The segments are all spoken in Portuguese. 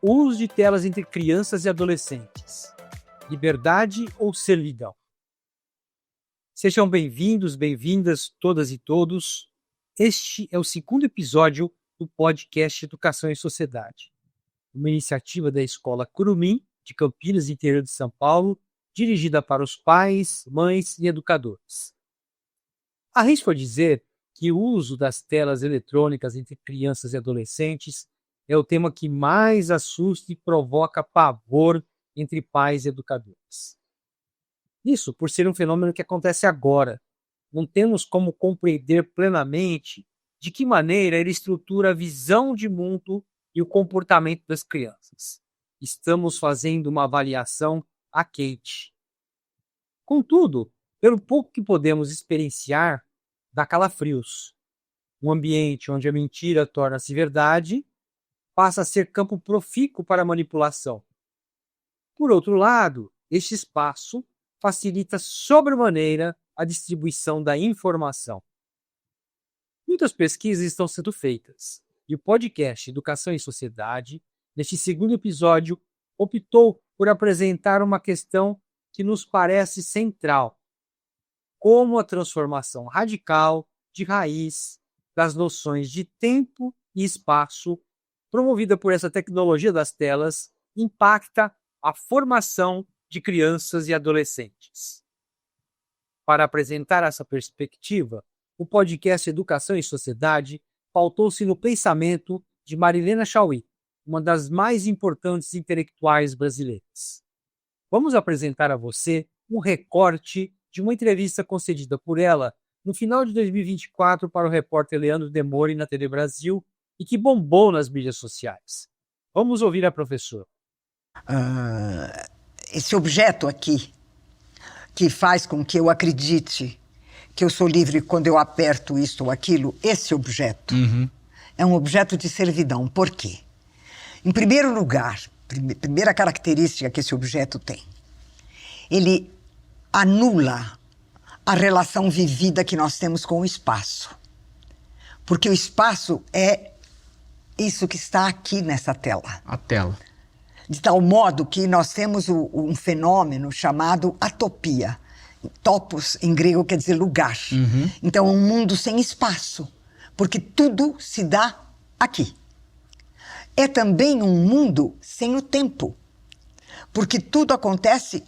Uso de telas entre crianças e adolescentes. Liberdade ou servidão? Sejam bem-vindos, bem-vindas todas e todos. Este é o segundo episódio do podcast Educação e Sociedade, uma iniciativa da Escola Curumim, de Campinas, interior de São Paulo, dirigida para os pais, mães e educadores. Arrisco dizer que o uso das telas eletrônicas entre crianças e adolescentes é o tema que mais assusta e provoca pavor entre pais e educadores. Isso por ser um fenômeno que acontece agora. Não temos como compreender plenamente de que maneira ele estrutura a visão de mundo e o comportamento das crianças. Estamos fazendo uma avaliação a quente. Contudo, pelo pouco que podemos experienciar, dá calafrios. Um ambiente onde a mentira torna-se verdade passa a ser campo profícuo para a manipulação. Por outro lado, este espaço facilita sobremaneira a distribuição da informação. Muitas pesquisas estão sendo feitas, e o podcast Educação e Sociedade, neste segundo episódio, optou por apresentar uma questão que nos parece central: como a transformação radical, de raiz, das noções de tempo e espaço, promovida por essa tecnologia das telas, impacta a formação de crianças e adolescentes. Para apresentar essa perspectiva, o podcast Educação e Sociedade pautou-se no pensamento de Marilena Chaui, uma das mais importantes intelectuais brasileiras. Vamos apresentar a você um recorte de uma entrevista concedida por ela no final de 2024 para o repórter Leandro Demore na TV Brasil e que bombou nas mídias sociais. Vamos ouvir a professora. Esse objeto aqui, que faz com que eu acredite que eu sou livre quando eu aperto isto ou aquilo, esse objeto é um objeto de servidão. Por quê? Em primeiro lugar, primeira característica que esse objeto tem, ele anula a relação vivida que nós temos com o espaço. Porque o espaço é isso que está aqui nessa tela. A tela. De tal modo que nós temos um fenômeno chamado atopia. Topos, em grego, quer dizer lugar. Então, é um mundo sem espaço, porque tudo se dá aqui. É também um mundo sem o tempo, porque tudo acontece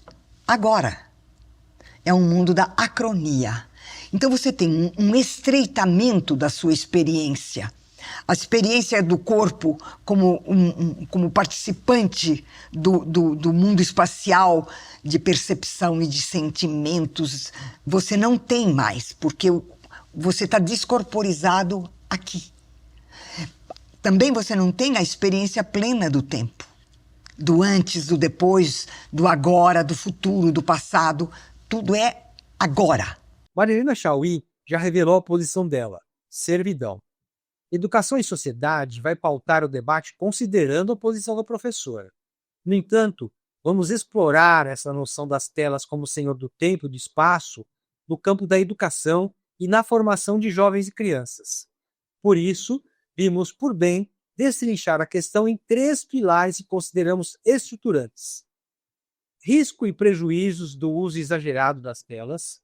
agora. É um mundo da acronia. Então, você tem um estreitamento da sua experiência. A experiência do corpo como participante do mundo espacial, de percepção e de sentimentos, você não tem mais, porque você está descorporizado aqui. Também você não tem a experiência plena do tempo, do antes, do depois, do agora, do futuro, do passado. Tudo é agora. Marilena Chaui já revelou a posição dela: servidão. Educação e Sociedade vai pautar o debate considerando a posição da professora. No entanto, vamos explorar essa noção das telas como senhor do tempo e do espaço no campo da educação e na formação de jovens e crianças. Por isso, vimos por bem destrinchar a questão em 3 pilares que consideramos estruturantes: risco e prejuízos do uso exagerado das telas,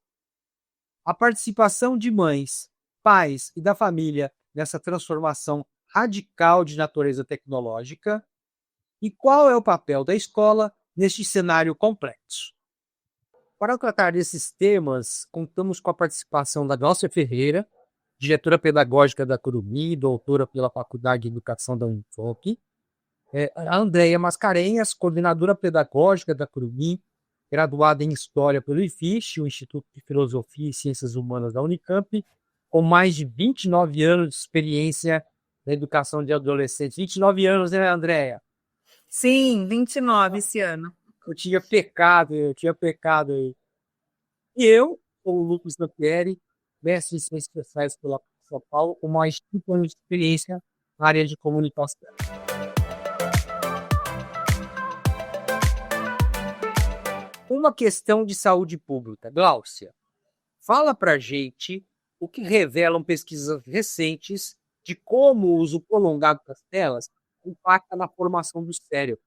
a participação de mães, pais e da família nessa transformação radical de natureza tecnológica, e qual é o papel da escola neste cenário complexo. Para tratar desses temas, contamos com a participação da Glaucia Ferreira, diretora pedagógica da Curumim, doutora pela Faculdade de Educação da Unifoc, a Andréia Mascarenhas, coordenadora pedagógica da Curumim, graduada em História pelo IFISH, o Instituto de Filosofia e Ciências Humanas da Unicamp, com mais de 29 anos de experiência na educação de adolescentes. 29 anos, né, Andréia? Sim, 29 esse ano. Eu tinha pecado aí. E eu, o Lucas Lampieri, mestre em Ciências Sociais pela São Paulo, com mais de 5 anos de experiência na área de comunicação. Uma questão de saúde pública. Glaucia, fala pra gente o que revelam pesquisas recentes de como o uso prolongado das telas impacta na formação do cérebro?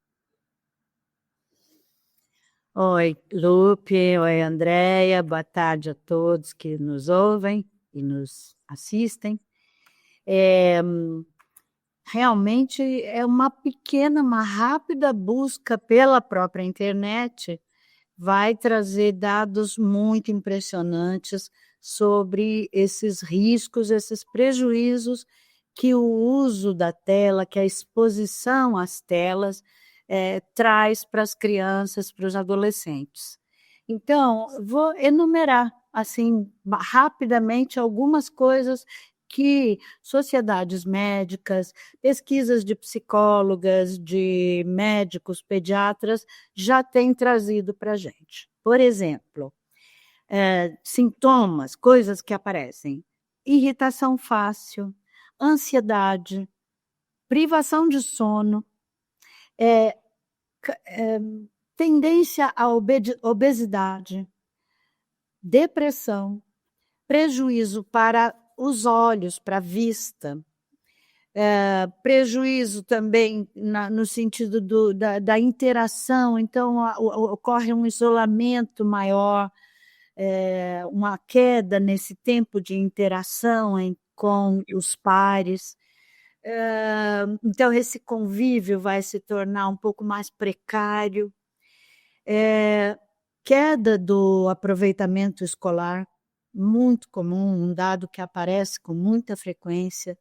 Oi, Lupe, oi, Andréia, boa tarde a todos que nos ouvem e nos assistem. Realmente é uma rápida busca pela própria internet vai trazer dados muito impressionantes sobre esses riscos, esses prejuízos que o uso da tela, que a exposição às telas traz para as crianças, para os adolescentes. Então, vou enumerar assim rapidamente algumas coisas que sociedades médicas, pesquisas de psicólogas, de médicos, pediatras já têm trazido para a gente. Por exemplo, sintomas, coisas que aparecem: irritação fácil, ansiedade, privação de sono, tendência à obesidade, depressão, prejuízo para os olhos, para a vista, prejuízo também no sentido da interação, então ocorre um isolamento maior, uma queda nesse tempo de interação com os pares. Então, esse convívio vai se tornar um pouco mais precário. Queda do aproveitamento escolar, muito comum, um dado que aparece com muita frequência.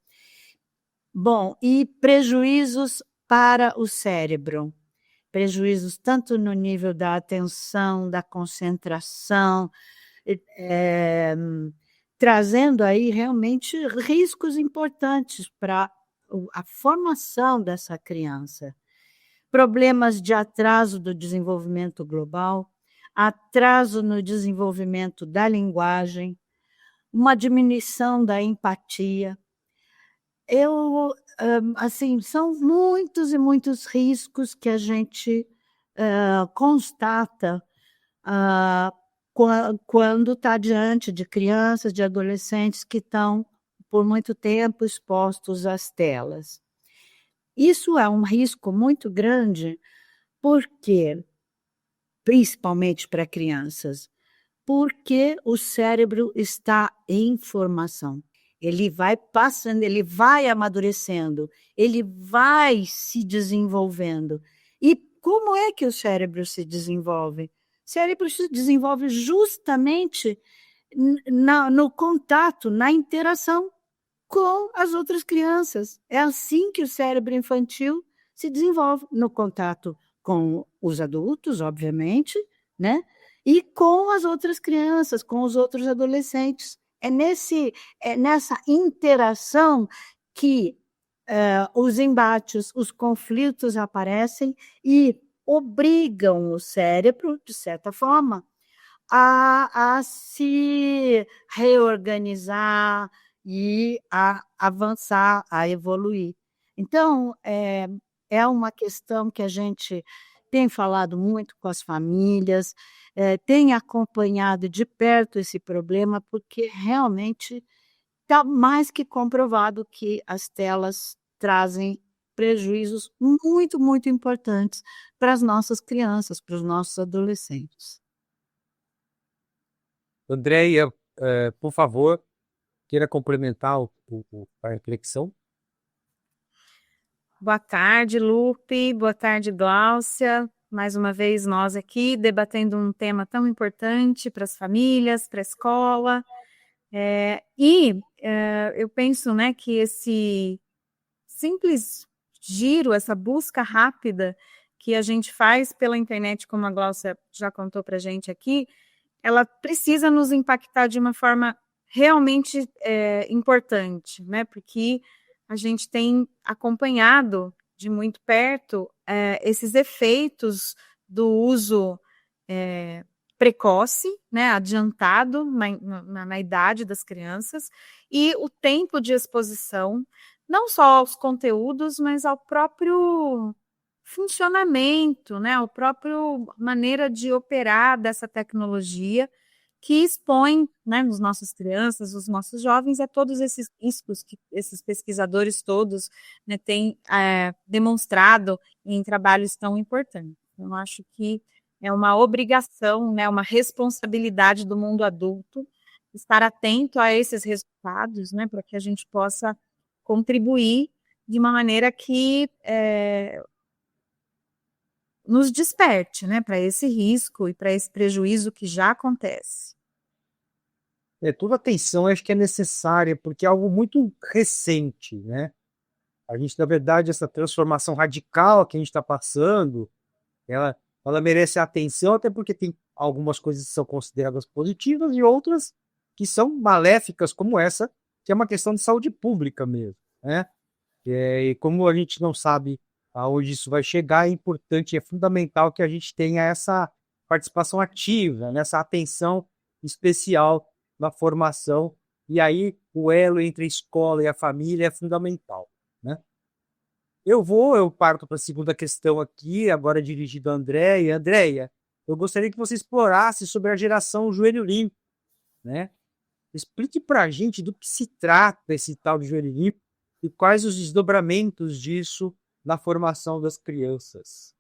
Bom, e prejuízos para o cérebro. Prejuízos tanto no nível da atenção, da concentração, trazendo aí realmente riscos importantes para a formação dessa criança. Problemas de atraso do desenvolvimento global, atraso no desenvolvimento da linguagem, uma diminuição da empatia. Assim, são muitos e muitos riscos que a gente constata quando está diante de crianças, de adolescentes que estão por muito tempo expostos às telas. Isso é um risco muito grande, porque, principalmente para crianças, porque o cérebro está em formação. Ele vai passando, ele vai amadurecendo, ele vai se desenvolvendo. E como é que o cérebro se desenvolve? O cérebro se desenvolve justamente no contato, na interação com as outras crianças. É assim que o cérebro infantil se desenvolve, no contato com os adultos, obviamente, né? E com as outras crianças, com os outros adolescentes. É nessa interação que os embates, os conflitos aparecem e obrigam o cérebro, de certa forma, a se reorganizar e a avançar, a evoluir. Então, é uma questão que a gente tem falado muito com as famílias, tem acompanhado de perto esse problema, porque realmente está mais que comprovado que as telas trazem prejuízos muito, muito importantes para as nossas crianças, para os nossos adolescentes. Andréia, por favor, queira complementar a reflexão. Boa tarde, Lupe. Boa tarde, Gláucia. Mais uma vez nós aqui debatendo um tema tão importante para as famílias, para a escola. Eu penso, né, que esse simples giro, essa busca rápida que a gente faz pela internet, como a Gláucia já contou para a gente aqui, ela precisa nos impactar de uma forma realmente importante, né? Porque a gente tem acompanhado de muito perto esses efeitos do uso precoce, né, adiantado na idade das crianças, e o tempo de exposição, não só aos conteúdos, mas ao próprio funcionamento, né, a própria maneira de operar dessa tecnologia, que expõe, né, nos nossas crianças, os nossos jovens, a todos esses riscos que esses pesquisadores todos, né, têm demonstrado em trabalhos tão importantes. Eu acho que é uma obrigação, né, uma responsabilidade do mundo adulto estar atento a esses resultados, né, para que a gente possa contribuir de uma maneira que nos desperte, né, para esse risco e para esse prejuízo que já acontece. Toda atenção acho que é necessária, porque é algo muito recente, né? A gente, na verdade, essa transformação radical que a gente está passando, ela merece atenção, até porque tem algumas coisas que são consideradas positivas e outras que são maléficas, como essa, que é uma questão de saúde pública mesmo, né? E como a gente não sabe aonde isso vai chegar, é importante, é fundamental que a gente tenha essa participação ativa, nessa atenção especial na formação, e aí o elo entre a escola e a família é fundamental, né? Eu parto para a segunda questão aqui, agora dirigido a Andréia. Andréia, eu gostaria que você explorasse sobre a geração joelho limpo, né? Explique para a gente do que se trata esse tal de joelho limpo e quais os desdobramentos disso na formação das crianças.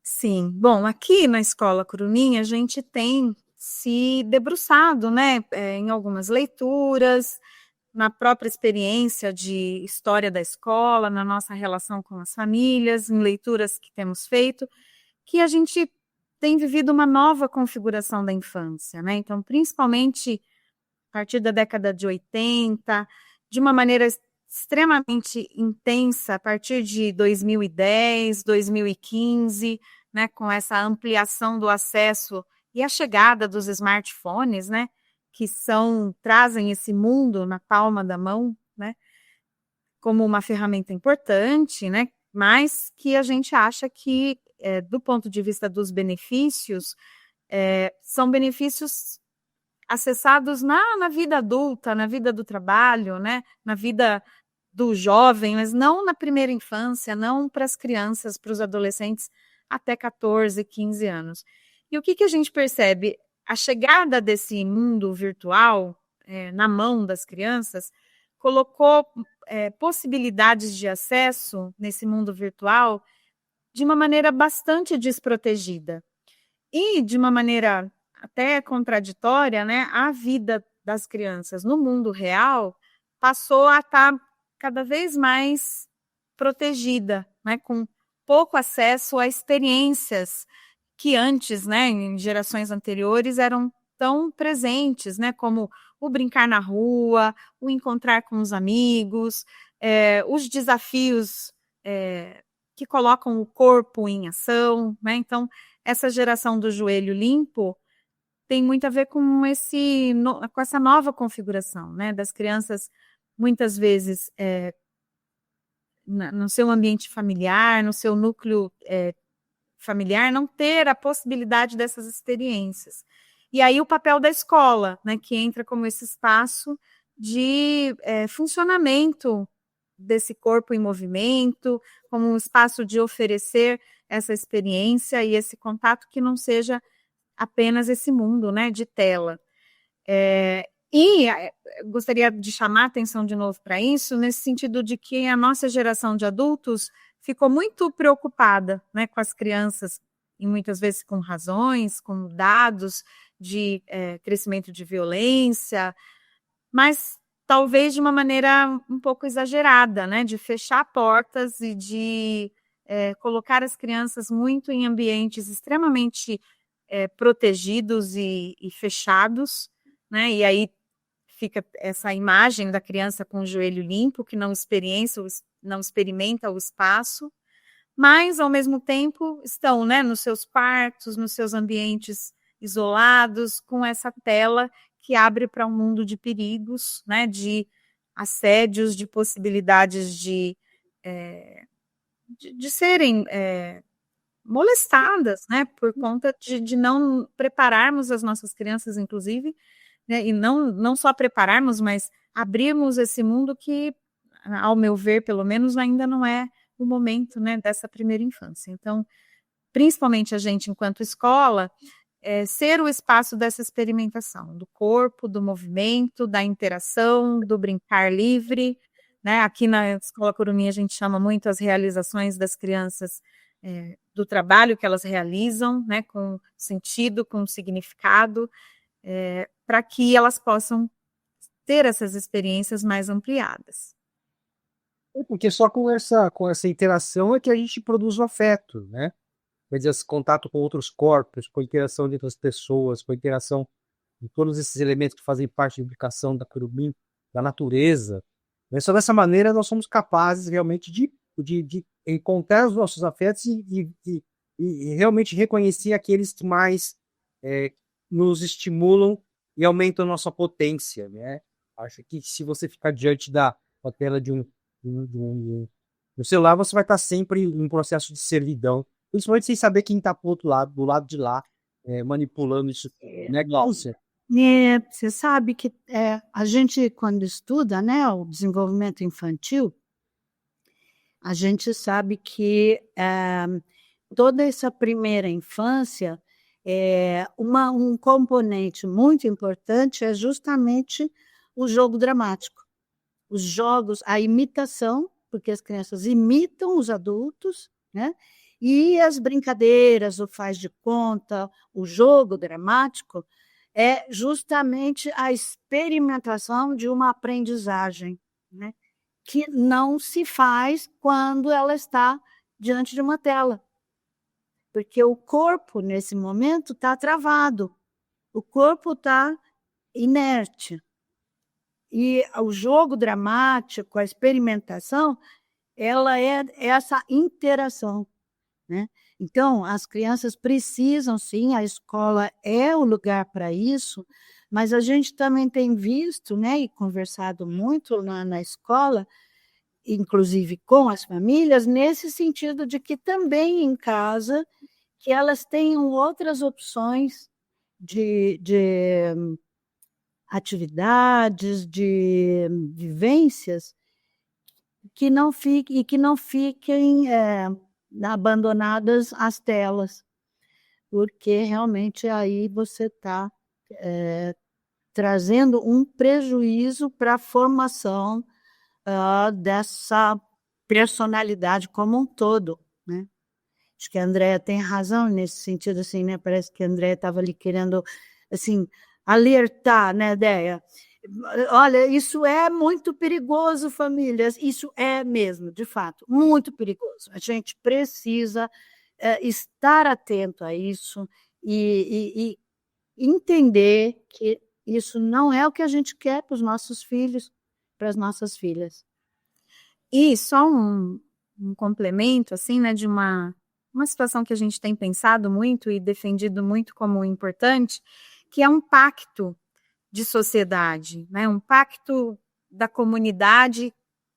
Sim, bom, aqui na Escola Curuminha a gente tem se debruçado, né, em algumas leituras, na própria experiência de história da escola, na nossa relação com as famílias, em leituras que temos feito, que a gente tem vivido uma nova configuração da infância, né? Então, principalmente a partir da década de 80, de uma maneira extremamente intensa, a partir de 2010, 2015, né, com essa ampliação do acesso e a chegada dos smartphones, né, que trazem esse mundo na palma da mão, né, como uma ferramenta importante, né, mas que a gente acha que, do ponto de vista dos benefícios, são benefícios acessados na vida adulta, na vida do trabalho, né, na vida do jovem, mas não na primeira infância, não para as crianças, para os adolescentes até 14, 15 anos. E o que a gente percebe? A chegada desse mundo virtual na mão das crianças colocou possibilidades de acesso nesse mundo virtual de uma maneira bastante desprotegida. E de uma maneira até contraditória, né, a vida das crianças no mundo real passou a estar cada vez mais protegida, né, com pouco acesso a experiências que antes, né, em gerações anteriores, eram tão presentes, né, como o brincar na rua, o encontrar com os amigos, os desafios que colocam o corpo em ação, né? Então, essa geração do joelho limpo tem muito a ver com essa nova configuração, né, das crianças, muitas vezes, no seu ambiente familiar, no seu núcleo familiar, não ter a possibilidade dessas experiências. E aí o papel da escola, né, que entra como esse espaço de funcionamento desse corpo em movimento, como um espaço de oferecer essa experiência e esse contato que não seja apenas esse mundo, né, de tela. Gostaria de chamar a atenção de novo para isso, nesse sentido de que a nossa geração de adultos ficou muito preocupada, né, com as crianças, e muitas vezes com razões, com dados de crescimento de violência, mas talvez de uma maneira um pouco exagerada, né, de fechar portas e de colocar as crianças muito em ambientes extremamente protegidos e fechados, né, e aí fica essa imagem da criança com o joelho limpo, que não experimenta o espaço, mas, ao mesmo tempo, estão, né, nos seus quartos, nos seus ambientes isolados, com essa tela que abre para um mundo de perigos, né, de assédios, de possibilidades de serem molestadas, né, por conta de não prepararmos as nossas crianças, inclusive, né, e não só prepararmos, mas abrirmos esse mundo que, ao meu ver, pelo menos, ainda não é o momento, né, dessa primeira infância. Então, principalmente a gente, enquanto escola, ser o espaço dessa experimentação, do corpo, do movimento, da interação, do brincar livre, né? Aqui na Escola Curumim a gente chama muito as realizações das crianças, do trabalho que elas realizam, né? Com sentido, com significado, para que elas possam ter essas experiências mais ampliadas. Porque só com essa interação é que a gente produz o afeto, né? Quer dizer, esse contato com outros corpos, com a interação de outras pessoas, com a interação de todos esses elementos que fazem parte da implicação da Curumim, da natureza. Né? Só dessa maneira nós somos capazes realmente de encontrar os nossos afetos e realmente reconhecer aqueles que mais nos estimulam e aumentam a nossa potência, né? Acho que se você ficar diante da tela de um celular, você vai estar sempre em um processo de servidão, principalmente sem saber quem está do lado de lá, manipulando isso, né, Glaucia? Você sabe que a gente, quando estuda, né, o desenvolvimento infantil, a gente sabe que toda essa primeira infância, um componente muito importante é justamente o jogo dramático. Os jogos, a imitação, porque as crianças imitam os adultos, né? E as brincadeiras, o faz de conta, o jogo dramático, é justamente a experimentação de uma aprendizagem, né? Que não se faz quando ela está diante de uma tela. Porque o corpo, nesse momento, está travado, o corpo está inerte. E o jogo dramático, a experimentação, ela é essa interação, né? Então, as crianças precisam, sim, a escola é o lugar para isso, mas a gente também tem visto, né, e conversado muito na escola, inclusive com as famílias, nesse sentido de que também em casa, que elas tenham outras opções de atividades, de vivências que não fiquem abandonadas às telas, porque realmente aí você está trazendo um prejuízo para a formação dessa personalidade como um todo, né? Acho que a Andréa tem razão nesse sentido, assim, né? Parece que a Andréa estava ali querendo, assim, alertar, né, Déia? Olha, isso é muito perigoso, famílias, isso é mesmo, de fato, muito perigoso. A gente precisa estar atento a isso e entender que isso não é o que a gente quer para os nossos filhos, para as nossas filhas. E só um complemento, assim, né, de uma situação que a gente tem pensado muito e defendido muito como importante, que é um pacto de sociedade, né, um pacto da comunidade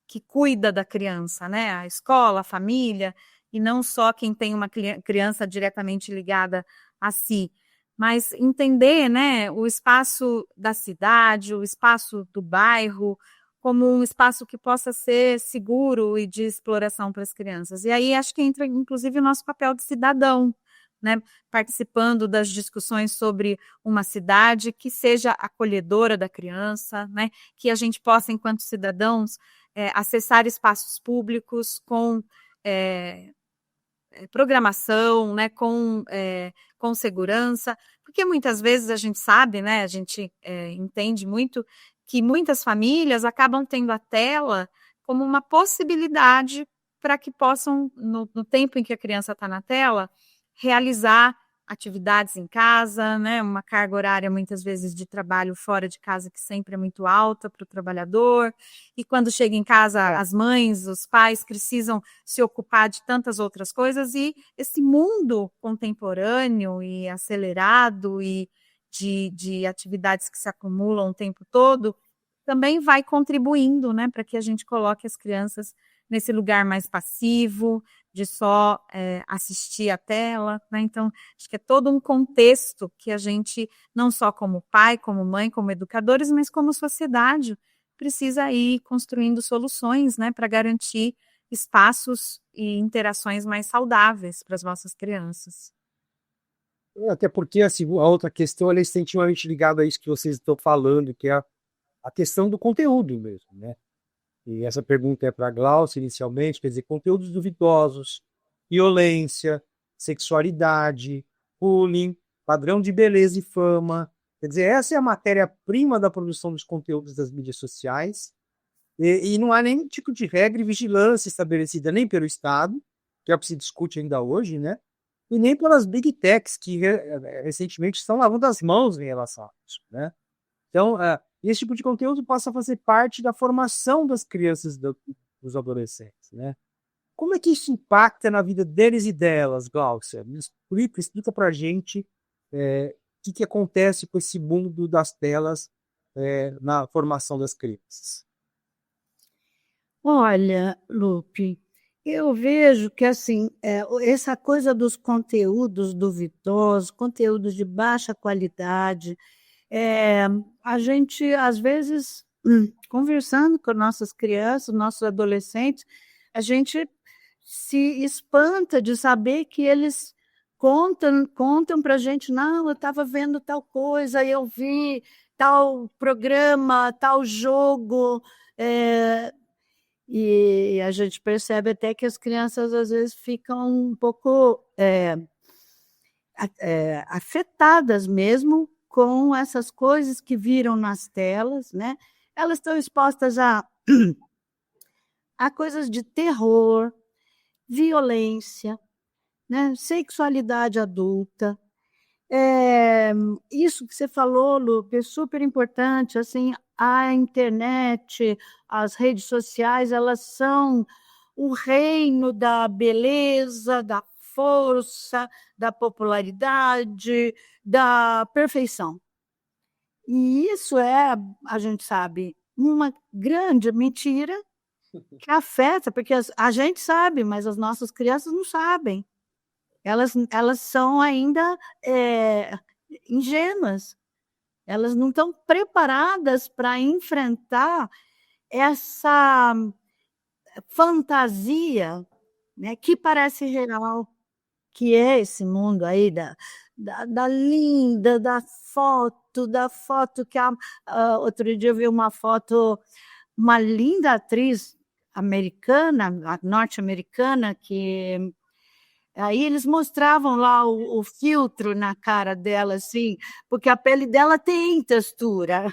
que cuida da criança, né, a escola, a família, e não só quem tem uma criança diretamente ligada a si, mas entender, né, o espaço da cidade, o espaço do bairro, como um espaço que possa ser seguro e de exploração para as crianças. E aí acho que entra, inclusive, o nosso papel de cidadão, né? Participando das discussões sobre uma cidade que seja acolhedora da criança, né? Que a gente possa, enquanto cidadãos, acessar espaços públicos com programação, né? Com segurança, porque muitas vezes a gente sabe, né? A gente entende muito que muitas famílias acabam tendo a tela como uma possibilidade para que possam, no tempo em que a criança está na tela, realizar atividades em casa, né? Uma carga horária muitas vezes de trabalho fora de casa que sempre é muito alta para o trabalhador, e quando chega em casa as mães, os pais precisam se ocupar de tantas outras coisas, e esse mundo contemporâneo e acelerado e de atividades que se acumulam o tempo todo, também vai contribuindo, né, para que a gente coloque as crianças nesse lugar mais passivo, de só assistir a tela, né? Então, acho que é todo um contexto que a gente, não só como pai, como mãe, como educadores, mas como sociedade, precisa ir construindo soluções, né, para garantir espaços e interações mais saudáveis para as nossas crianças. Até porque assim, a outra questão ela é extremamente ligada a isso que vocês estão falando, que é a questão do conteúdo mesmo, né? E essa pergunta é para a Glaucia inicialmente, quer dizer, conteúdos duvidosos, violência, sexualidade, bullying, padrão de beleza e fama. Quer dizer, essa é a matéria-prima da produção dos conteúdos das mídias sociais. E não há nenhum tipo de regra e vigilância estabelecida nem pelo Estado, que é o que se discute ainda hoje, né? E nem pelas big techs, que recentemente estão lavando as mãos em relação a isso, né? Então, esse tipo de conteúdo passa a fazer parte da formação das crianças, dos adolescentes, né? Como é que isso impacta na vida deles e delas, Glaucia? Explica pra gente o que acontece com esse mundo das telas na formação das crianças. Olha, Lupe, eu vejo que assim, essa coisa dos conteúdos duvidosos, conteúdos de baixa qualidade, a gente, às vezes, conversando com nossas crianças, nossos adolescentes, a gente se espanta de saber que eles contam para a gente, não, eu estava vendo tal coisa, eu vi tal programa, tal jogo, e a gente percebe até que as crianças às vezes ficam um pouco afetadas mesmo com essas coisas que viram nas telas, né? Elas estão expostas a coisas de terror, violência, né? Sexualidade adulta. Isso que você falou, Lupe, é super importante. Assim, a internet, as redes sociais, elas são o reino da beleza, da força, da popularidade, da perfeição. E isso é, a gente sabe, uma grande mentira que afeta, porque a gente sabe, mas as nossas crianças não sabem. Elas são ainda ingênuas. Elas não estão preparadas para enfrentar essa fantasia, né, que parece real, que é esse mundo aí da linda, da foto que outro dia eu vi uma foto, uma linda atriz americana, norte-americana, que aí eles mostravam lá o filtro na cara dela, assim, porque a pele dela tem textura,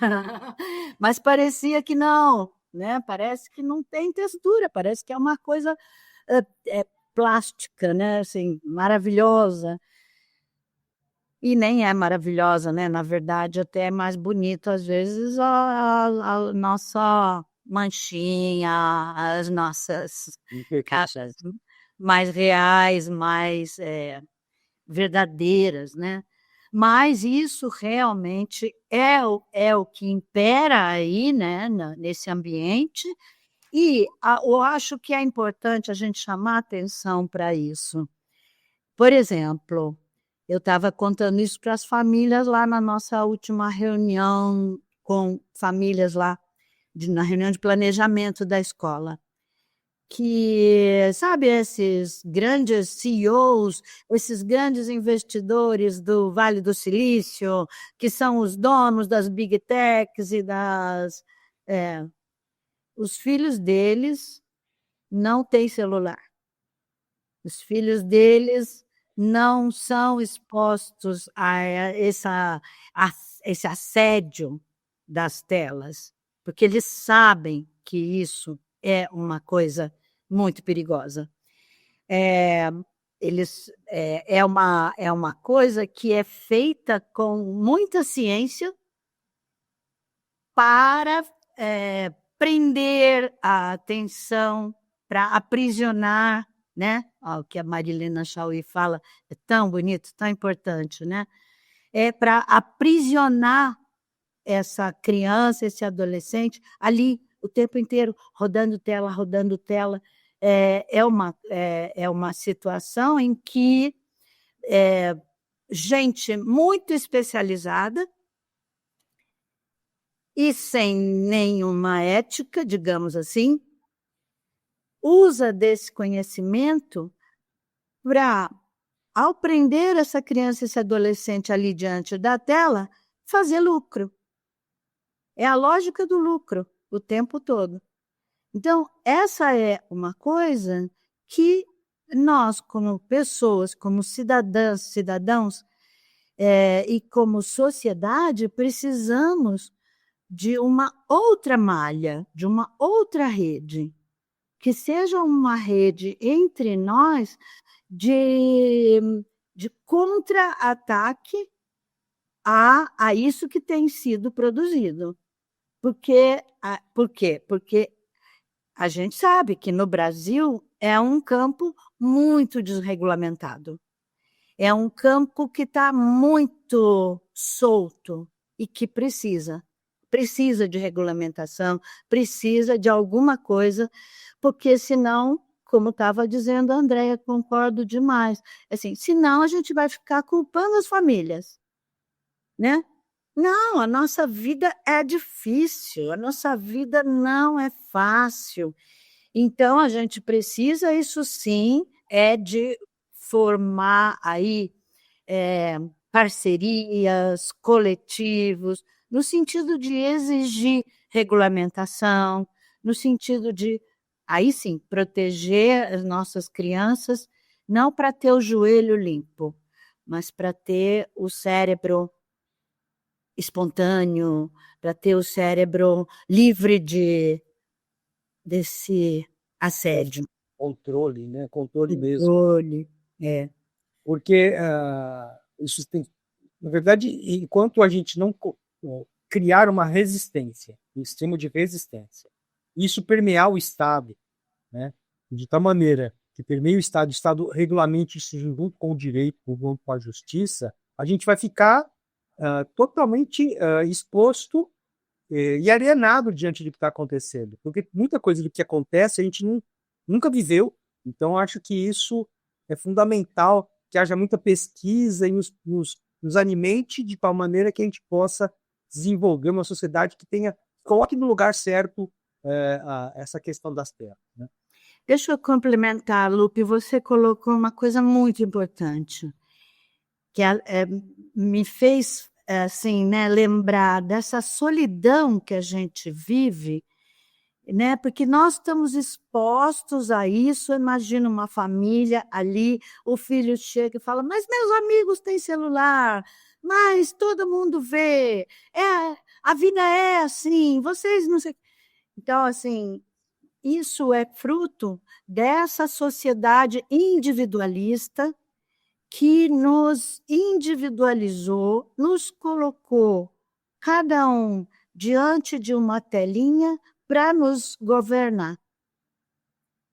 mas parecia que não, né? Parece que não tem textura, parece que é uma coisa plástica, né? Assim, maravilhosa. E nem é maravilhosa, né? Na verdade, até é mais bonito, às vezes, a nossa manchinha, as nossas caras mais reais, mais verdadeiras, né? Mas isso realmente é o que impera aí, né, nesse ambiente, e eu acho que é importante a gente chamar atenção para isso. Por exemplo, eu estava contando isso para as famílias lá na nossa última reunião com famílias lá, na reunião de planejamento da escola, que, sabe, esses grandes CEOs, esses grandes investidores do Vale do Silício, que são os donos das Big Techs e os filhos deles não têm celular. Os filhos deles não são expostos a esse assédio das telas, porque eles sabem que isso é uma coisa muito perigosa. É uma coisa que é feita com muita ciência para prender a atenção, para aprisionar, né? O que a Marilena Chauí fala é tão bonito, tão importante, né? É para aprisionar essa criança, esse adolescente, ali o tempo inteiro, rodando tela. É uma situação em que gente muito especializada e sem nenhuma ética, digamos assim, usa desse conhecimento para ao prender essa criança e esse adolescente ali diante da tela, fazer lucro. É a lógica do lucro o tempo todo. Então, essa é uma coisa que nós, como pessoas, como cidadãos, e como sociedade, precisamos de uma outra malha, de uma outra rede, que seja uma rede entre nós de contra-ataque a isso que tem sido produzido. Por quê? Porque a gente sabe que no Brasil é um campo muito desregulamentado. É um campo que está muito solto e que precisa de regulamentação, precisa de alguma coisa, porque senão, como estava dizendo a Andréia, concordo demais, assim, senão a gente vai ficar culpando as famílias, né? Não, a nossa vida é difícil, a nossa vida não é fácil. Então, a gente precisa, isso sim, de formar aí parcerias, coletivos, no sentido de exigir regulamentação, no sentido de, aí sim, proteger as nossas crianças, não para ter o joelho limpo, mas para ter o cérebro espontâneo, para ter o cérebro livre desse assédio. Controle, né? Controle mesmo. Controle, Porque isso tem, na verdade, enquanto a gente não criar uma resistência, um estímulo de resistência, isso permear o Estado, né? De tal maneira que permeia o Estado regulamente isso junto com o direito, junto com a justiça, a gente vai ficar totalmente exposto e alienado diante do que está acontecendo. Porque muita coisa do que acontece a gente nunca viveu. Então, acho que isso é fundamental, que haja muita pesquisa e nos alimente de tal maneira que a gente possa desenvolver uma sociedade que coloque no lugar certo essa questão das terras, né? Deixa eu complementar, Lupe, você colocou uma coisa muito importante, que me fez assim, né, lembrar dessa solidão que a gente vive, né, porque nós estamos expostos a isso. Imagina uma família ali, o filho chega e fala, mas meus amigos têm celular, mas todo mundo vê, a vida é assim, vocês não sei... Então, assim, isso é fruto dessa sociedade individualista que nos individualizou, nos colocou, cada um diante de uma telinha para nos governar.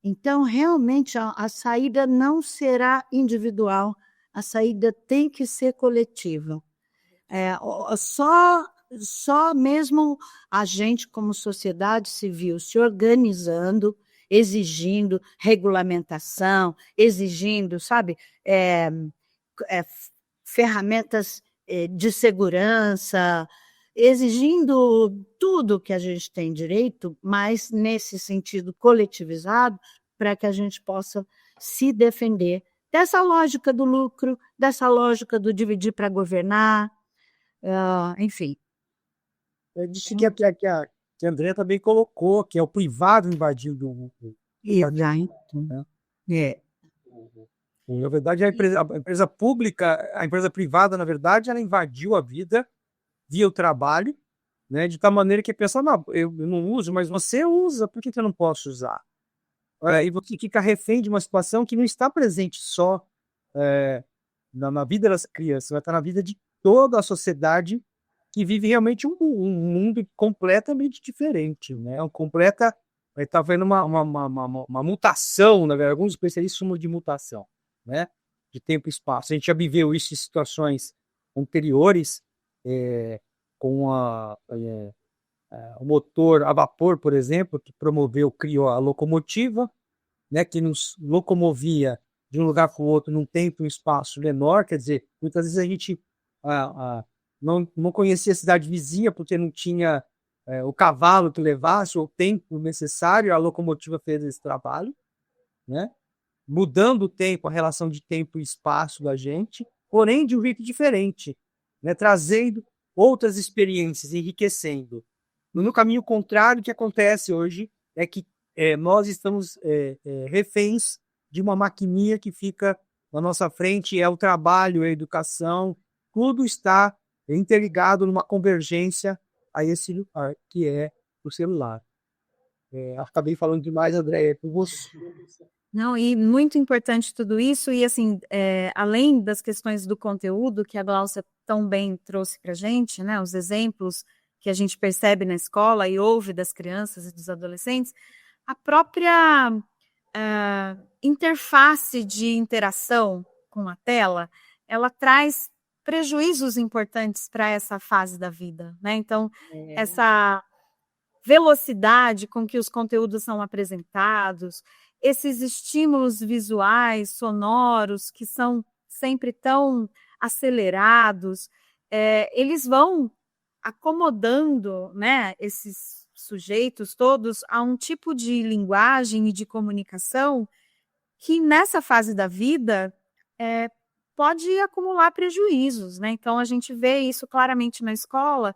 Então, realmente, a saída não será individual, a saída tem que ser coletiva. Só mesmo a gente, como sociedade civil, se organizando, exigindo regulamentação, exigindo, sabe, ferramentas de segurança, exigindo tudo que a gente tem direito, mas nesse sentido coletivizado, para que a gente possa se defender dessa lógica do lucro, dessa lógica do dividir para governar, enfim. Disse que a André também colocou, que é o privado invadindo o Exato. né? Na verdade, a empresa pública, a empresa privada, na verdade, ela invadiu a vida via o trabalho, né? De tal maneira que a pessoa, não, eu não uso, mas você usa, por que eu não posso usar? E você fica refém de uma situação que não está presente só na vida das crianças, vai estar na vida de toda a sociedade que vive realmente um mundo completamente diferente, né? Está havendo uma mutação, na verdade, alguns especialistas chamam de mutação, né? De tempo e espaço. A gente já viveu isso em situações anteriores, com o motor a vapor, por exemplo, que criou a locomotiva, né? Que nos locomovia de um lugar para o outro num tempo e um espaço menor. Quer dizer, muitas vezes a gente não conhecia a cidade vizinha porque não tinha o cavalo que levasse ou o tempo necessário. A locomotiva fez esse trabalho, né? mudando o tempo, a relação de tempo e espaço da gente, porém de um jeito diferente, né? Trazendo outras experiências, enriquecendo. No caminho contrário, o que acontece hoje é que nós estamos reféns de uma maquininha que fica na nossa frente, é o trabalho, é a educação, tudo está interligado numa convergência a esse lugar, que é o celular. Acabei falando demais, Andréia, por você. Não, e muito importante tudo isso, e assim, além das questões do conteúdo que a Gláucia tão bem trouxe para a gente, né, os exemplos que a gente percebe na escola e ouve das crianças e dos adolescentes, a própria interface de interação com a tela, ela traz prejuízos importantes para essa fase da vida, né? Então, essa velocidade com que os conteúdos são apresentados, esses estímulos visuais, sonoros, que são sempre tão acelerados, eles vão acomodando, né, esses sujeitos todos a um tipo de linguagem e de comunicação que nessa fase da vida pode acumular prejuízos, né? Então a gente vê isso claramente na escola,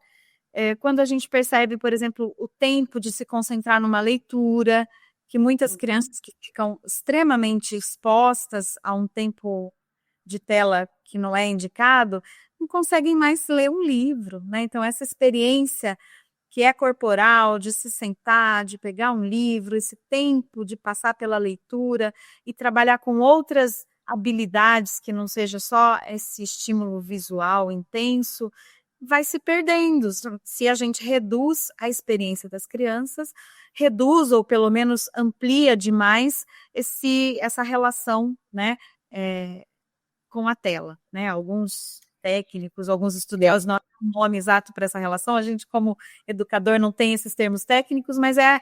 quando a gente percebe, por exemplo, o tempo de se concentrar numa leitura, que muitas crianças que ficam extremamente expostas a um tempo de tela que não é indicado, não conseguem mais ler um livro, né? Então essa experiência que é corporal, de se sentar, de pegar um livro, esse tempo de passar pela leitura e trabalhar com outras habilidades que não seja só esse estímulo visual intenso, vai se perdendo. Se a gente reduz a experiência das crianças, reduz ou pelo menos amplia demais essa relação, né, com a tela, né? Alguns técnicos, alguns estudiosos não têm um nome exato para essa relação, a gente como educador não tem esses termos técnicos, mas é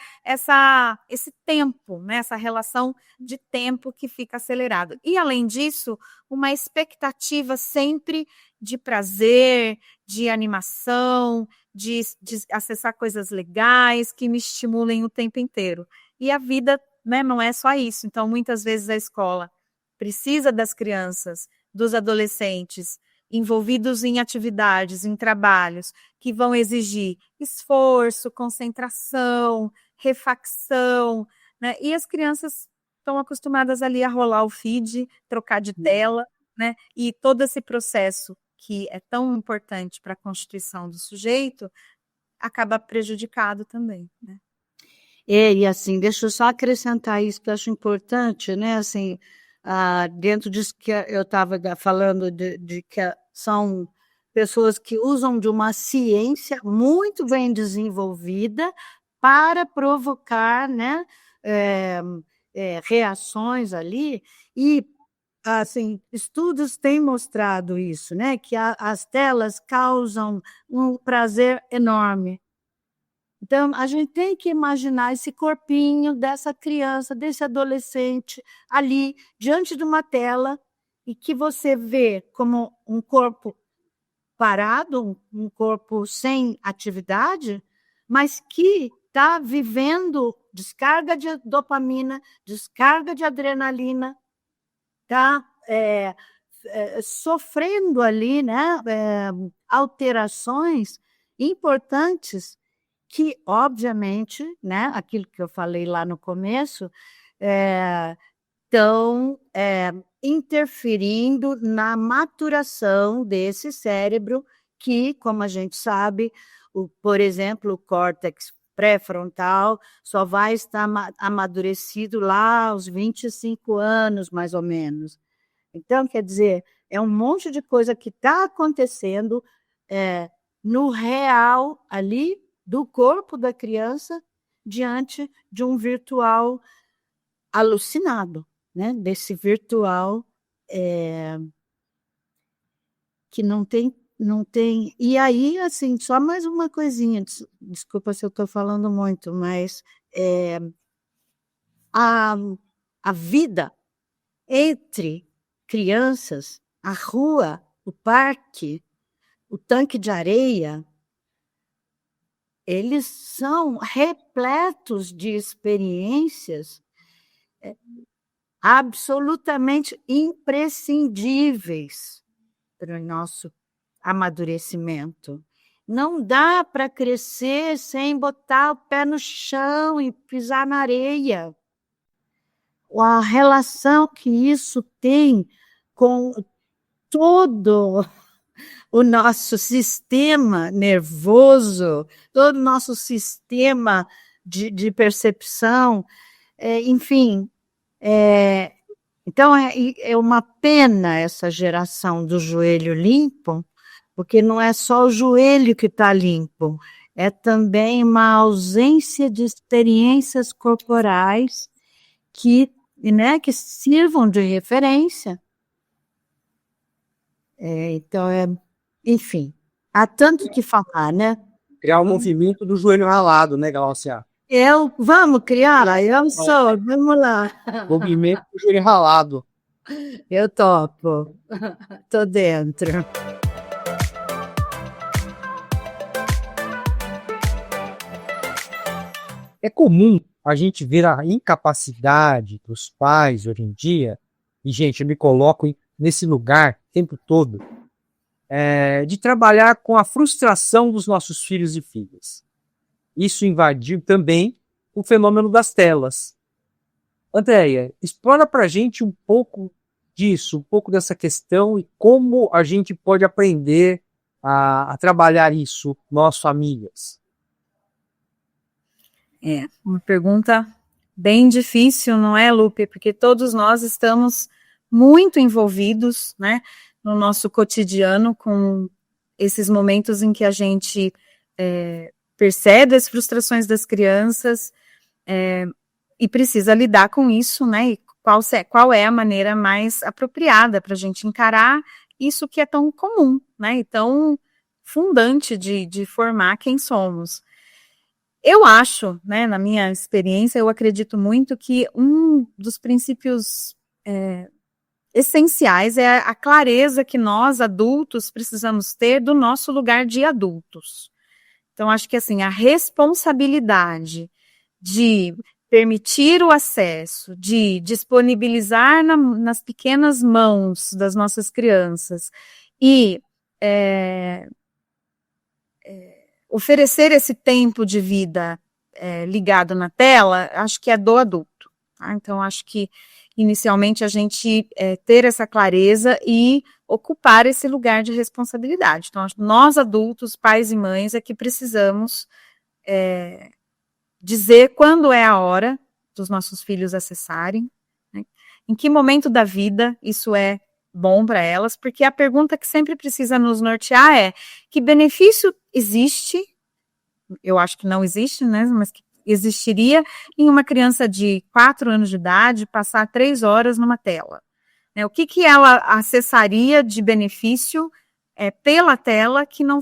esse tempo, né? Essa relação de tempo que fica acelerado. E além disso, uma expectativa sempre de prazer, de animação, de acessar coisas legais que me estimulem o tempo inteiro. E a vida, né, não é só isso. Então, muitas vezes a escola precisa das crianças, dos adolescentes, envolvidos em atividades, em trabalhos que vão exigir esforço, concentração, refacção, né? E as crianças estão acostumadas ali a rolar o feed, trocar de tela, né? E todo esse processo que é tão importante para a constituição do sujeito acaba prejudicado também, né? E assim, deixa eu só acrescentar isso que eu acho importante, né? Assim, dentro disso que eu estava falando de que são pessoas que usam de uma ciência muito bem desenvolvida para provocar, né, reações ali, e assim, estudos têm mostrado isso, né, que as telas causam um prazer enorme. Então, a gente tem que imaginar esse corpinho dessa criança, desse adolescente ali, diante de uma tela, e que você vê como um corpo parado, um corpo sem atividade, mas que está vivendo descarga de dopamina, descarga de adrenalina, está sofrendo ali, né, alterações importantes que, obviamente, né, aquilo que eu falei lá no começo, estão interferindo na maturação desse cérebro que, como a gente sabe, por exemplo, o córtex pré-frontal só vai estar amadurecido lá aos 25 anos, mais ou menos. Então, quer dizer, é um monte de coisa que está acontecendo no real ali, do corpo da criança diante de um virtual alucinado, né? Desse virtual que não tem. E aí, assim, só mais uma coisinha, desculpa se eu estou falando muito, mas a vida entre crianças, a rua, o parque, o tanque de areia, eles são repletos de experiências absolutamente imprescindíveis para o nosso amadurecimento. Não dá para crescer sem botar o pé no chão e pisar na areia. A relação que isso tem com todo o nosso sistema nervoso, todo o nosso sistema de percepção, enfim. Então, é uma pena essa geração do joelho limpo, porque não é só o joelho que está limpo, é também uma ausência de experiências corporais que sirvam de referência. Então, enfim, há tanto que falar, né? Criar o movimento do joelho ralado, né, Glaucia? Vamos criar, vamos lá. Movimento do joelho ralado. Eu topo, tô dentro. É comum a gente ver a incapacidade dos pais hoje em dia, e, gente, eu me coloco nesse lugar o tempo todo, de trabalhar com a frustração dos nossos filhos e filhas. Isso invadiu também o fenômeno das telas. Andréia, explora para a gente um pouco disso, um pouco dessa questão e como a gente pode aprender a trabalhar isso, nós famílias. Uma pergunta bem difícil, não é, Lupe? Porque todos nós estamos muito envolvidos, né, no nosso cotidiano com esses momentos em que a gente percebe as frustrações das crianças e precisa lidar com isso, né? E qual é a maneira mais apropriada para a gente encarar isso que é tão comum, né? E tão fundante de formar quem somos. Eu acho, né, na minha experiência, eu acredito muito que um dos princípios essenciais é a clareza que nós, adultos, precisamos ter do nosso lugar de adultos. Então, acho que, assim, a responsabilidade de permitir o acesso, de disponibilizar nas pequenas mãos das nossas crianças e oferecer esse tempo de vida ligado na tela, acho que é do adulto. Tá? Então, acho que, inicialmente, a gente ter essa clareza e ocupar esse lugar de responsabilidade. Então, nós, adultos, pais e mães, é que precisamos dizer quando é a hora dos nossos filhos acessarem, né? Em que momento da vida isso é bom para elas, porque a pergunta que sempre precisa nos nortear é: que benefício existe? Eu acho que não existe, né? Mas que existiria em uma criança de 4 anos de idade passar 3 horas numa tela, né? O que ela acessaria de benefício pela tela que não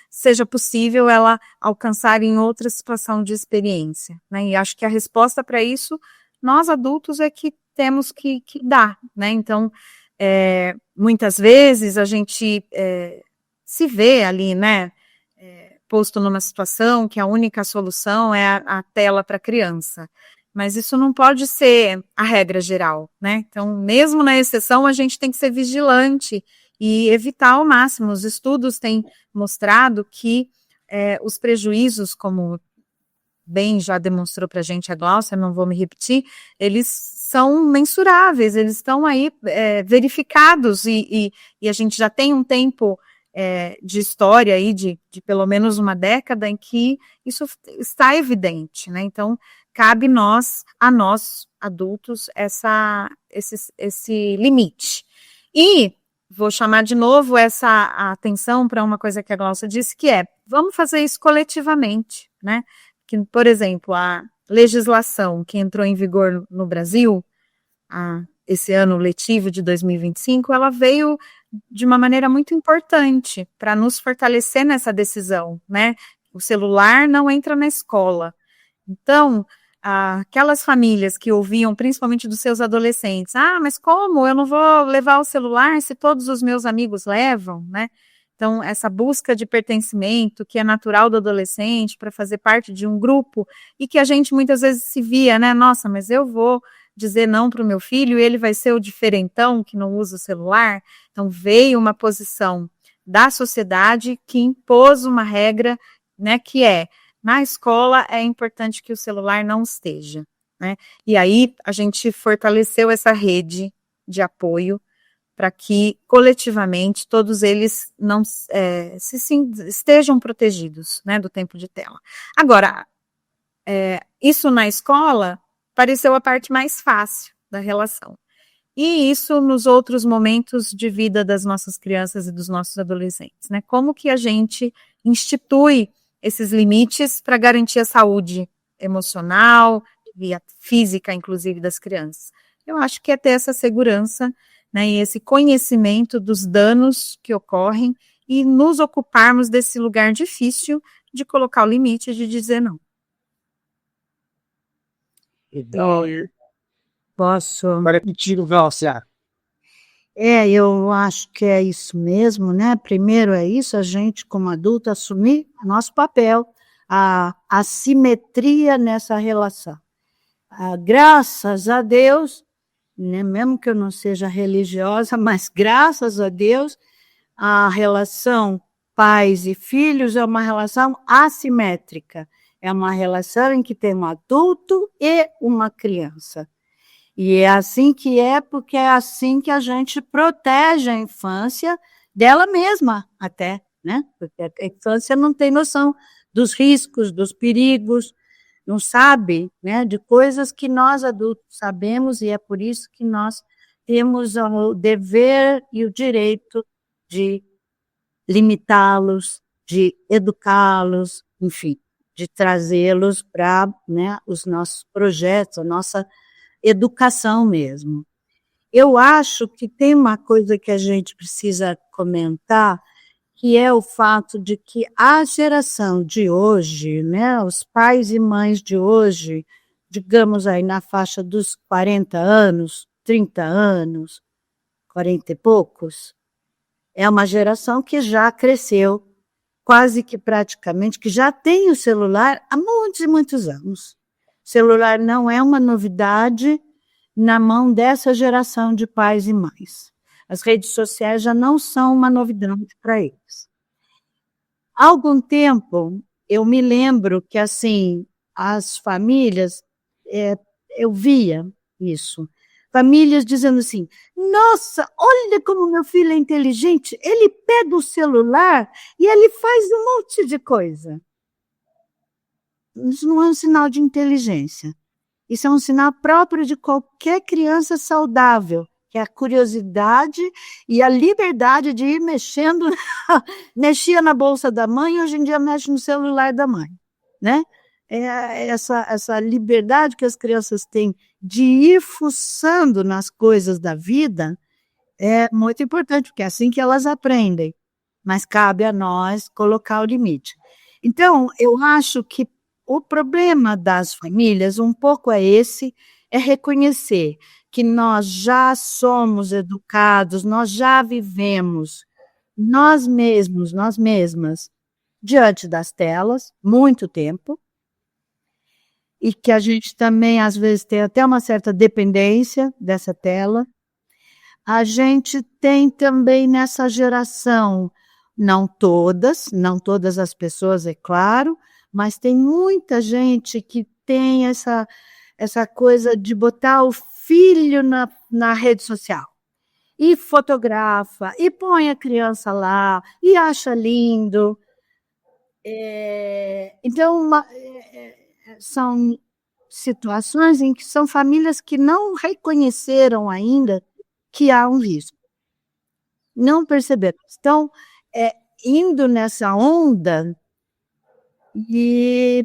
seja possível ela alcançar em outra situação de experiência, né? E acho que a resposta para isso, nós adultos é que temos que dar, né? Então, muitas vezes a gente se vê ali, né, posto numa situação que a única solução é a tela para a criança. Mas isso não pode ser a regra geral, né? Então, mesmo na exceção, a gente tem que ser vigilante e evitar ao máximo. Os estudos têm mostrado que os prejuízos, como bem já demonstrou para a gente a Glaucia, não vou me repetir, eles são mensuráveis, eles estão aí verificados e a gente já tem um tempo de história aí de pelo menos uma década em que isso está evidente, né? Então, cabe a nós, adultos, esse limite. E vou chamar de novo essa atenção para uma coisa que a Glaucia disse, que vamos fazer isso coletivamente, né? Que, por exemplo, a legislação que entrou em vigor no Brasil, esse ano letivo de 2025, ela veio de uma maneira muito importante para nos fortalecer nessa decisão, né? O celular não entra na escola. Então, aquelas famílias que ouviam, principalmente dos seus adolescentes, mas como? Eu não vou levar o celular se todos os meus amigos levam, né? Então, essa busca de pertencimento, que é natural do adolescente, para fazer parte de um grupo, e que a gente muitas vezes se via, né? Nossa, mas eu vou dizer não para o meu filho, e ele vai ser o diferentão que não usa o celular. Então, veio uma posição da sociedade que impôs uma regra, né, que é, na escola é importante que o celular não esteja, né? E aí a gente fortaleceu essa rede de apoio para que coletivamente todos eles não estejam protegidos, né, do tempo de tela. Agora, isso na escola pareceu a parte mais fácil da relação. E isso nos outros momentos de vida das nossas crianças e dos nossos adolescentes, né? Como que a gente institui esses limites para garantir a saúde emocional e a física, inclusive, das crianças? Eu acho que é ter essa segurança, né, e esse conhecimento dos danos que ocorrem e nos ocuparmos desse lugar difícil de colocar o limite e de dizer não. Então, Posso? agora é contigo, Glaucia. Eu acho que é isso mesmo, né? Primeiro é isso, a gente, como adulto, assumir nosso papel, a simetria nessa relação. Graças a Deus, né, mesmo que eu não seja religiosa, mas graças a Deus, a relação pais e filhos é uma relação assimétrica. É uma relação em que tem um adulto e uma criança. E é assim que é, porque é assim que a gente protege a infância dela mesma até, né? Porque a infância não tem noção dos riscos, dos perigos, não sabe, né, de coisas que nós adultos sabemos, e é por isso que nós temos o dever e o direito de limitá-los, de educá-los, enfim, de trazê-los para, né, os nossos projetos, a nossa educação mesmo. Eu acho que tem uma coisa que a gente precisa comentar, que é o fato de que a geração de hoje, né, os pais e mães de hoje, digamos aí na faixa dos 40 anos, 30 anos, 40 e poucos, é uma geração que já cresceu, quase que praticamente, que já tem o celular há muitos e muitos anos. O celular não é uma novidade na mão dessa geração de pais e mães. As redes sociais já não são uma novidade para eles. Há algum tempo, eu me lembro que, assim, as famílias, eu via isso, famílias dizendo assim, nossa, olha como meu filho é inteligente, ele pega o celular e ele faz um monte de coisa. Isso não é um sinal de inteligência. Isso é um sinal próprio de qualquer criança saudável, que é a curiosidade e a liberdade de ir mexendo, mexia na bolsa da mãe, hoje em dia mexe no celular da mãe, né? Essa liberdade que as crianças têm de ir fuçando nas coisas da vida é muito importante, porque é assim que elas aprendem, mas cabe a nós colocar o limite. Então, eu acho que o problema das famílias, um pouco é reconhecer que nós já somos educados, nós já vivemos, nós mesmos, nós mesmas, diante das telas, muito tempo, e que a gente também, às vezes, tem até uma certa dependência dessa tela. A gente tem também nessa geração, não todas as pessoas, é claro, mas tem muita gente que tem essa coisa de botar o filho na rede social. E fotografa, e põe a criança lá, e acha lindo. Então, são situações em que são famílias que não reconheceram ainda que há um risco. Não perceberam. Estão indo nessa onda e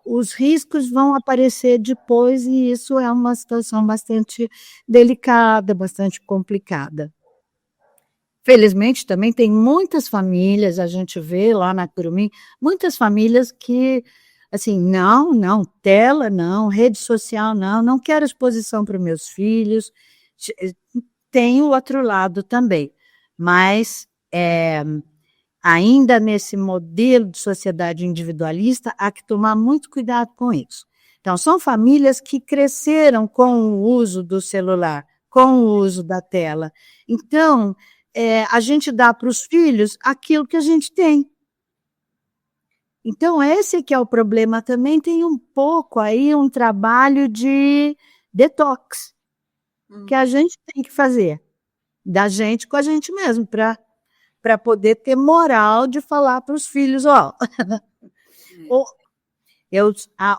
os riscos vão aparecer depois, e isso é uma situação bastante delicada, bastante complicada. Felizmente, também tem muitas famílias, a gente vê lá na Curumim, muitas famílias que, assim, não, tela não, rede social não quero exposição para os meus filhos. Tem o outro lado também, mas ainda nesse modelo de sociedade individualista, há que tomar muito cuidado com isso. Então, são famílias que cresceram com o uso do celular, com o uso da tela. Então, a gente dá para os filhos aquilo que a gente tem. Então, esse que é o problema. Também tem um pouco aí um trabalho de detox que a gente tem que fazer, da gente com a gente mesmo, para poder ter moral de falar para os filhos,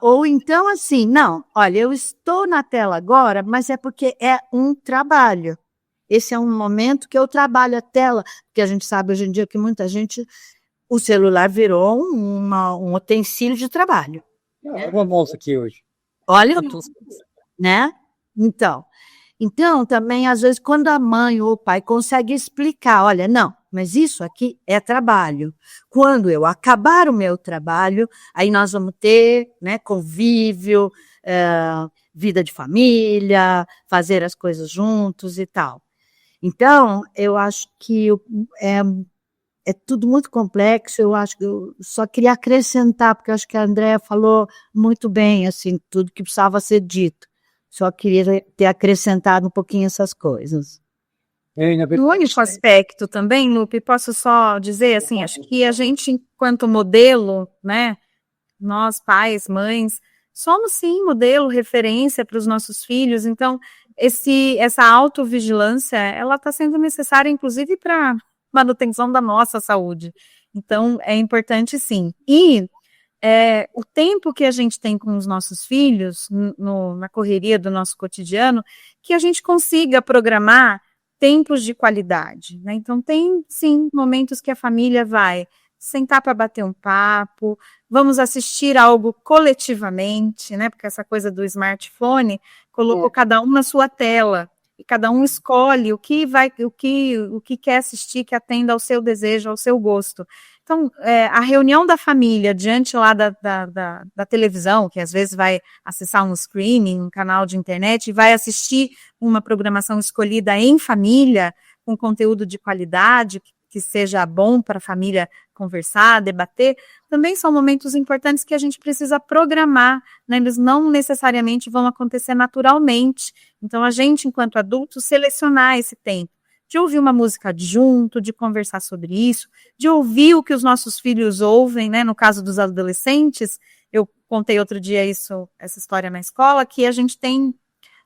ou então assim, não, olha, eu estou na tela agora, mas é porque é um trabalho. Esse é um momento que eu trabalho a tela, porque a gente sabe hoje em dia que muita gente, o celular virou um utensílio de trabalho. Olha uma moça aqui hoje. Olha, né? Então, também, às vezes, quando a mãe ou o pai consegue explicar, olha, não, mas isso aqui é trabalho. Quando eu acabar o meu trabalho, aí nós vamos ter, né, convívio, vida de família, fazer as coisas juntos e tal. Então, eu acho que é tudo muito complexo. Eu acho que eu só queria acrescentar, porque eu acho que a Andréa falou muito bem, assim, tudo que precisava ser dito. Só queria ter acrescentado um pouquinho essas coisas. No único aspecto também, Lupe, posso só dizer, assim, acho que a gente, enquanto modelo, né, nós, pais, mães, somos sim modelo, referência para os nossos filhos. Então, essa autovigilância, ela está sendo necessária, inclusive, para manutenção da nossa saúde. Então, é importante sim. E o tempo que a gente tem com os nossos filhos, na correria do nosso cotidiano, que a gente consiga programar tempos de qualidade, né? Então, tem, sim, momentos que a família vai sentar para bater um papo, vamos assistir algo coletivamente, né? Porque essa coisa do smartphone colocou cada um na sua tela, e cada um escolhe o que quer assistir, que atenda ao seu desejo, ao seu gosto. Então, a reunião da família diante lá da televisão, que às vezes vai acessar um streaming, um canal de internet, e vai assistir uma programação escolhida em família, com conteúdo de qualidade, que seja bom para a família conversar, debater, também são momentos importantes que a gente precisa programar, né? Eles não necessariamente vão acontecer naturalmente. Então, a gente, enquanto adultos, selecionar esse tempo, de ouvir uma música junto, de conversar sobre isso, de ouvir o que os nossos filhos ouvem, né? No caso dos adolescentes, eu contei outro dia essa história na escola, que a gente tem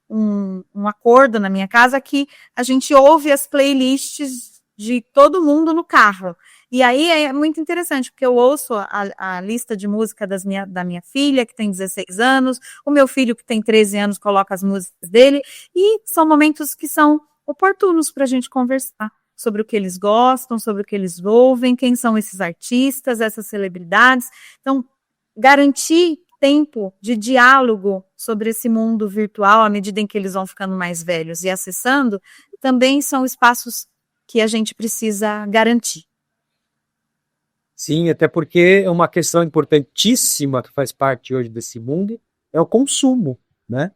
um acordo na minha casa que a gente ouve as playlists de todo mundo no carro. E aí é muito interessante, porque eu ouço a lista de música da minha filha, que tem 16 anos, o meu filho, que tem 13 anos, coloca as músicas dele, e são momentos que são oportunos para a gente conversar sobre o que eles gostam, sobre o que eles ouvem, quem são esses artistas, essas celebridades. Então, garantir tempo de diálogo sobre esse mundo virtual à medida em que eles vão ficando mais velhos e acessando, também são espaços que a gente precisa garantir. Sim, até porque é uma questão importantíssima que faz parte hoje desse mundo, é o consumo, né?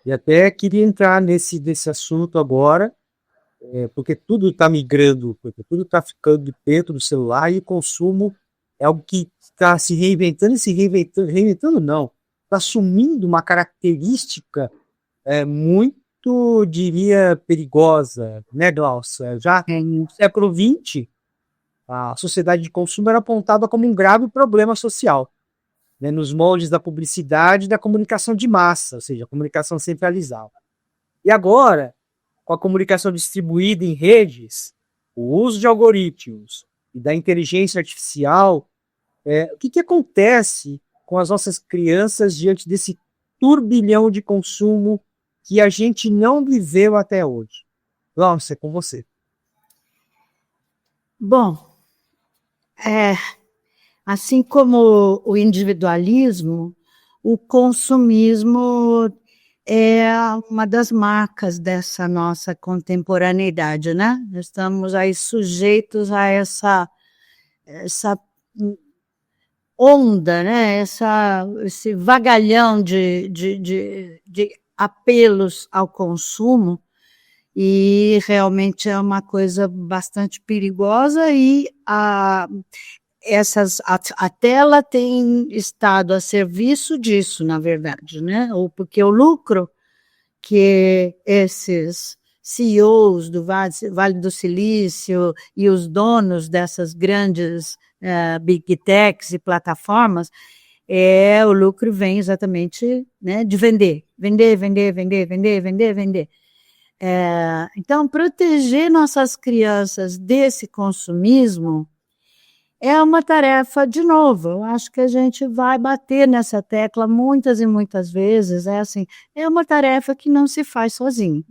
E até queria entrar nesse assunto agora, porque tudo está migrando, porque tudo está ficando dentro do celular, e o consumo é algo que está se reinventando, reinventando não, está assumindo uma característica muito, diria, perigosa, né, Glaucia? Já no século XX, a sociedade de consumo era apontada como um grave problema social, né, nos moldes da publicidade e da comunicação de massa, ou seja, a comunicação centralizada. E agora, com a comunicação distribuída em redes, o uso de algoritmos e da inteligência artificial, o que acontece com as nossas crianças diante desse turbilhão de consumo que a gente não viveu até hoje? Vamos, é com você. Bom, assim como o individualismo, o consumismo é uma das marcas dessa nossa contemporaneidade, né? Estamos aí sujeitos a essa onda, né? Esse vagalhão de apelos ao consumo e realmente é uma coisa bastante perigosa e a tela tem estado a serviço disso, na verdade, né? Ou porque o lucro que esses CEOs do Vale do Silício e os donos dessas grandes big techs e plataformas, o lucro vem exatamente, né, de vender. Então, proteger nossas crianças desse consumismo é uma tarefa, de novo, eu acho que a gente vai bater nessa tecla muitas e muitas vezes, é uma tarefa que não se faz sozinho.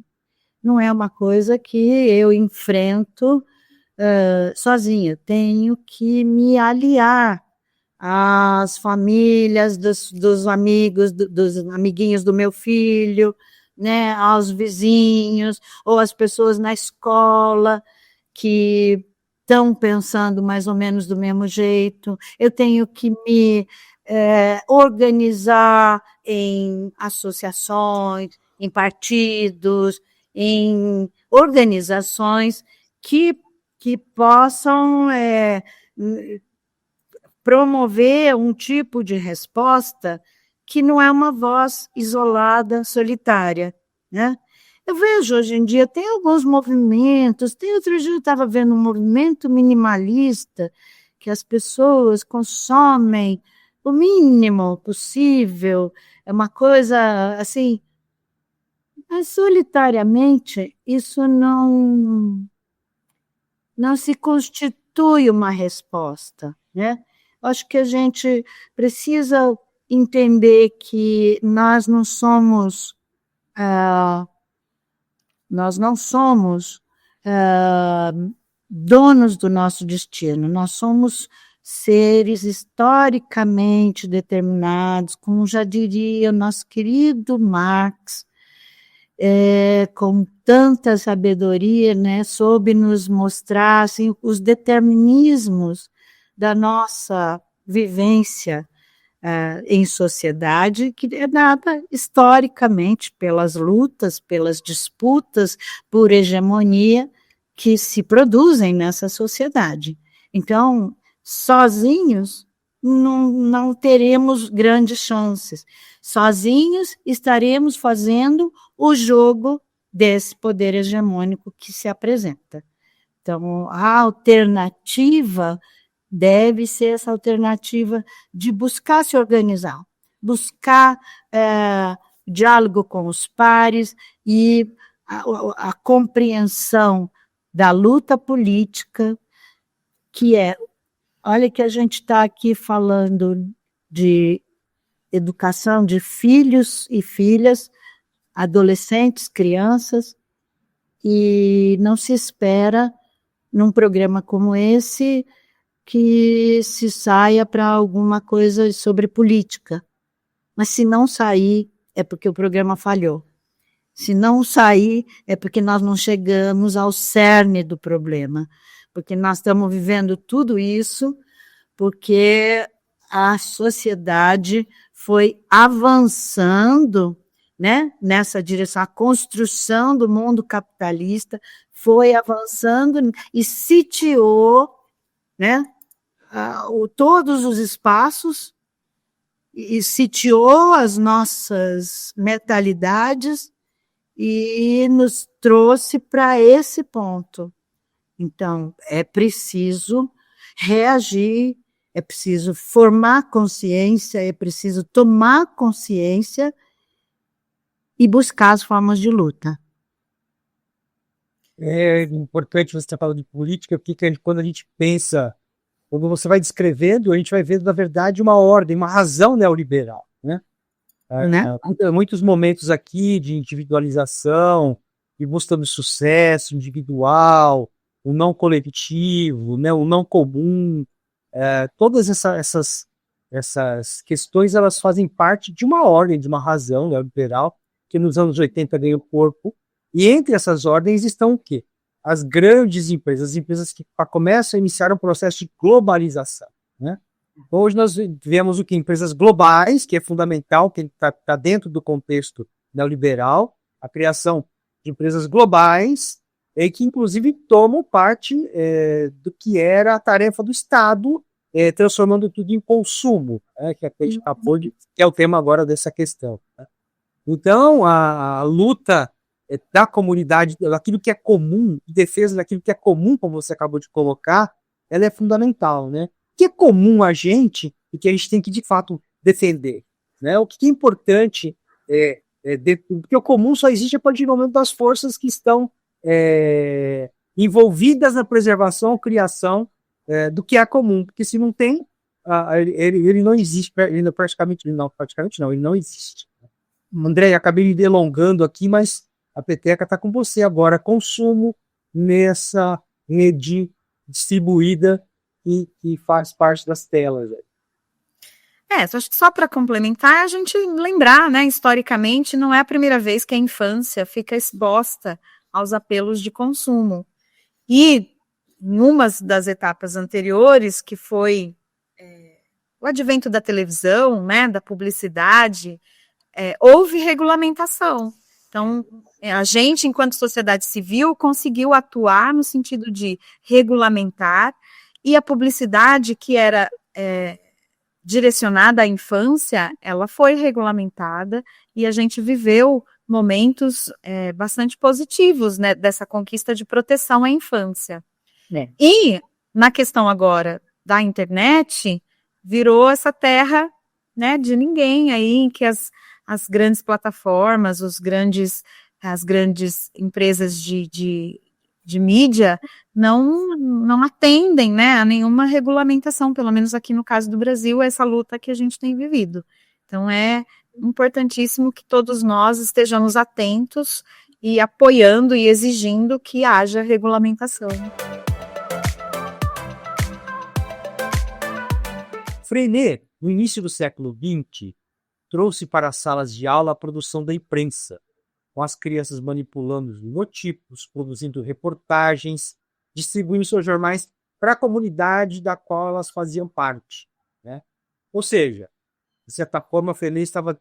Não é uma coisa que eu enfrento sozinha, tenho que me aliar às famílias dos amigos, dos amiguinhos do meu filho, né, aos vizinhos, ou às pessoas na escola que estão pensando mais ou menos do mesmo jeito. Eu tenho que me organizar em associações, em partidos, em organizações que possam promover um tipo de resposta que não é uma voz isolada, solitária, né? Eu vejo hoje em dia, tem alguns movimentos, outro dia eu estava vendo um movimento minimalista, que as pessoas consomem o mínimo possível, é uma coisa assim, mas solitariamente isso não se constitui uma resposta, né? Acho que a gente precisa entender que nós não somos donos do nosso destino, nós somos seres historicamente determinados, como já diria o nosso querido Marx, com tanta sabedoria, né, soube nos mostrar assim, os determinismos da nossa vivência em sociedade, que é dada historicamente pelas lutas, pelas disputas por hegemonia que se produzem nessa sociedade. Então, sozinhos não teremos grandes chances. Sozinhos estaremos fazendo o jogo desse poder hegemônico que se apresenta. Então, a alternativa deve ser essa alternativa de buscar se organizar, buscar diálogo com os pares e a compreensão da luta política, que olha que a gente está aqui falando de educação de filhos e filhas, adolescentes, crianças, e não se espera, num programa como esse, que se saia para alguma coisa sobre política. Mas se não sair, é porque o programa falhou. Se não sair, é porque nós não chegamos ao cerne do problema. Porque nós estamos vivendo tudo isso porque a sociedade foi avançando, né, nessa direção. A construção do mundo capitalista foi avançando e sitiou, né, todos os espaços e sitiou as nossas mentalidades e nos trouxe para esse ponto. Então, é preciso reagir, é preciso formar consciência, é preciso tomar consciência e buscar as formas de luta. É importante você estar falando de política, porque quando a gente pensa, quando você vai descrevendo, a gente vai vendo, na verdade, uma ordem, uma razão neoliberal, né? Muitos momentos aqui de individualização, de busca do sucesso individual, o não coletivo, né, o não comum, todas essas questões, elas fazem parte de uma ordem, de uma razão neoliberal, que nos anos 80 ganhou corpo, e entre essas ordens estão o quê? As grandes empresas, as empresas que começam a iniciar um processo de globalização, né? Hoje nós vemos o que? Empresas globais, que é fundamental, que está dentro do contexto neoliberal, a criação de empresas globais, e que inclusive tomam parte do que era a tarefa do Estado, transformando tudo em consumo, que a gente acabou de, que é o tema agora dessa questão. Né? Então, a luta da comunidade, daquilo que é comum, de defesa daquilo que é comum, como você acabou de colocar, ela é fundamental, né? O que é comum a gente e que a gente tem que, de fato, defender, né? O que é importante porque o comum só existe a partir do momento das forças que estão envolvidas na preservação, criação do que é comum, porque se não tem, ele não existe, ele praticamente não, ele não existe. André, acabei me delongando aqui, mas a peteca está com você agora. Consumo nessa rede distribuída e que faz parte das telas. Acho que só para complementar, a gente lembrar, né, historicamente, não é a primeira vez que a infância fica exposta aos apelos de consumo. E em uma das etapas anteriores, que foi o advento da televisão, né, da publicidade, houve regulamentação. Então, a gente, enquanto sociedade civil, conseguiu atuar no sentido de regulamentar, e a publicidade, que era direcionada à infância, ela foi regulamentada, e a gente viveu momentos bastante positivos, né, dessa conquista de proteção à infância. E, na questão agora da internet, virou essa terra, né, de ninguém aí, em que as grandes plataformas, as grandes empresas de mídia não atendem, né, a nenhuma regulamentação, pelo menos aqui no caso do Brasil, essa luta que a gente tem vivido. Então é importantíssimo que todos nós estejamos atentos e apoiando e exigindo que haja regulamentação. Freinet, no início do século XX, trouxe para as salas de aula a produção da imprensa, com as crianças manipulando os logotipos, produzindo reportagens, distribuindo seus jornais para a comunidade da qual elas faziam parte. Né? Ou seja, de certa forma, Freinet estava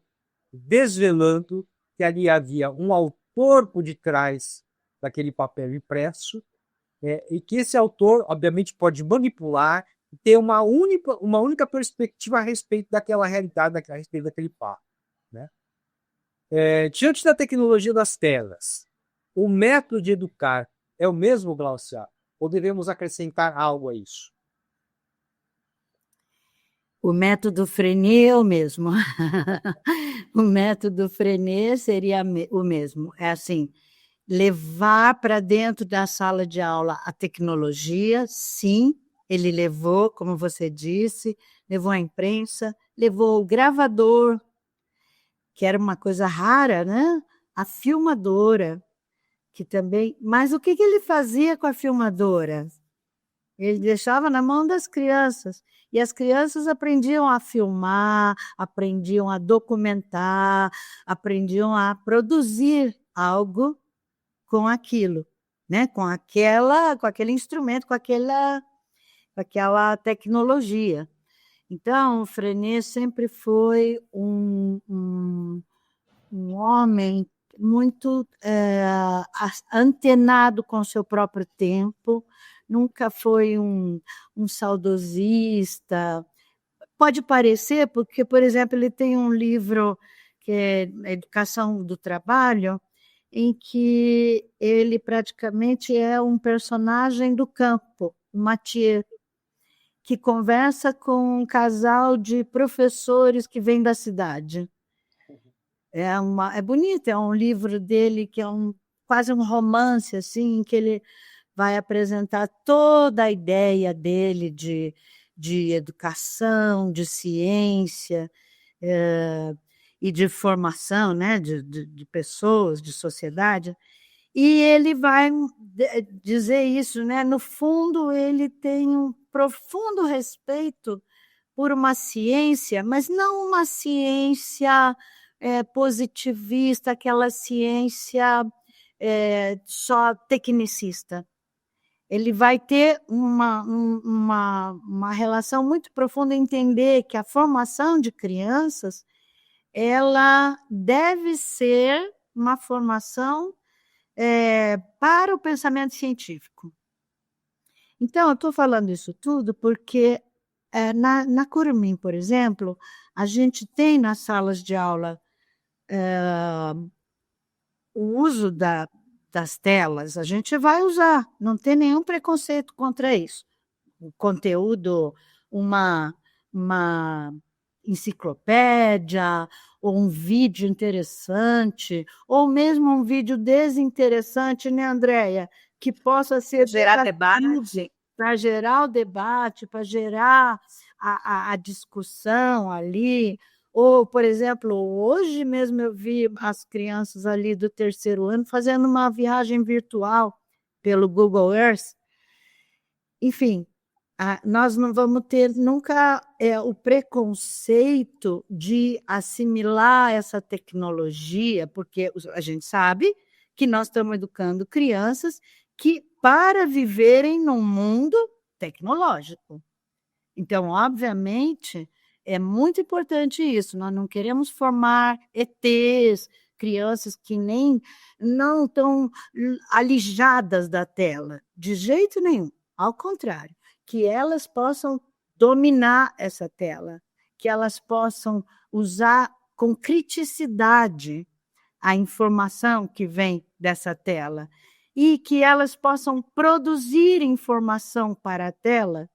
desvelando que ali havia um autor por detrás daquele papel impresso, e que esse autor, obviamente, pode manipular e ter uma única perspectiva a respeito daquela realidade, a respeito daquele fato. Né? Diante da tecnologia das telas, o método de educar é o mesmo, Glaucia? Ou devemos acrescentar algo a isso? O método Freinet é o mesmo. O método Freinet seria o mesmo. É assim, levar para dentro da sala de aula a tecnologia, sim, ele levou, como você disse, levou a imprensa, levou o gravador, que era uma coisa rara, né? A filmadora, que também... Mas o que ele fazia com a filmadora? Ele deixava na mão das crianças, e as crianças aprendiam a filmar, aprendiam a documentar, aprendiam a produzir algo com aquilo, né? Com aquele instrumento, com aquela tecnologia. Então, o Freinet sempre foi um homem muito antenado com o seu próprio tempo, nunca foi um saudosista. Pode parecer, porque, por exemplo, ele tem um livro que é Educação do Trabalho, em que ele praticamente é um personagem do campo, o Mathieu, que conversa com um casal de professores que vêm da cidade. É bonito, é um livro dele que é quase um romance, assim, em que ele vai apresentar toda a ideia dele de educação, de ciência e de formação, né, de pessoas, de sociedade. E ele vai dizer isso, né? No fundo, ele tem um profundo respeito por uma ciência, mas não uma ciência positivista, aquela ciência só tecnicista. Ele vai ter uma relação muito profunda, entender que a formação de crianças ela deve ser uma formação para o pensamento científico. Então, eu estou falando isso tudo porque na Curumim, por exemplo, a gente tem nas salas de aula o uso das telas, a gente vai usar, não tem nenhum preconceito contra isso. O conteúdo, uma enciclopédia, ou um vídeo interessante, ou mesmo um vídeo desinteressante, né, Andréia? Que possa ser Gerar debate. para gerar o debate, para gerar a discussão ali. Ou, por exemplo, hoje mesmo eu vi as crianças ali do 3º ano fazendo uma viagem virtual pelo Google Earth. Enfim, nós não vamos ter nunca o preconceito de assimilar essa tecnologia, porque a gente sabe que nós estamos educando crianças para viverem num mundo tecnológico. Então, obviamente, é muito importante isso. Nós não queremos formar ETs, crianças que não estão alijadas da tela, de jeito nenhum. Ao contrário, que elas possam dominar essa tela, que elas possam usar com criticidade a informação que vem dessa tela e que elas possam produzir informação para a tela.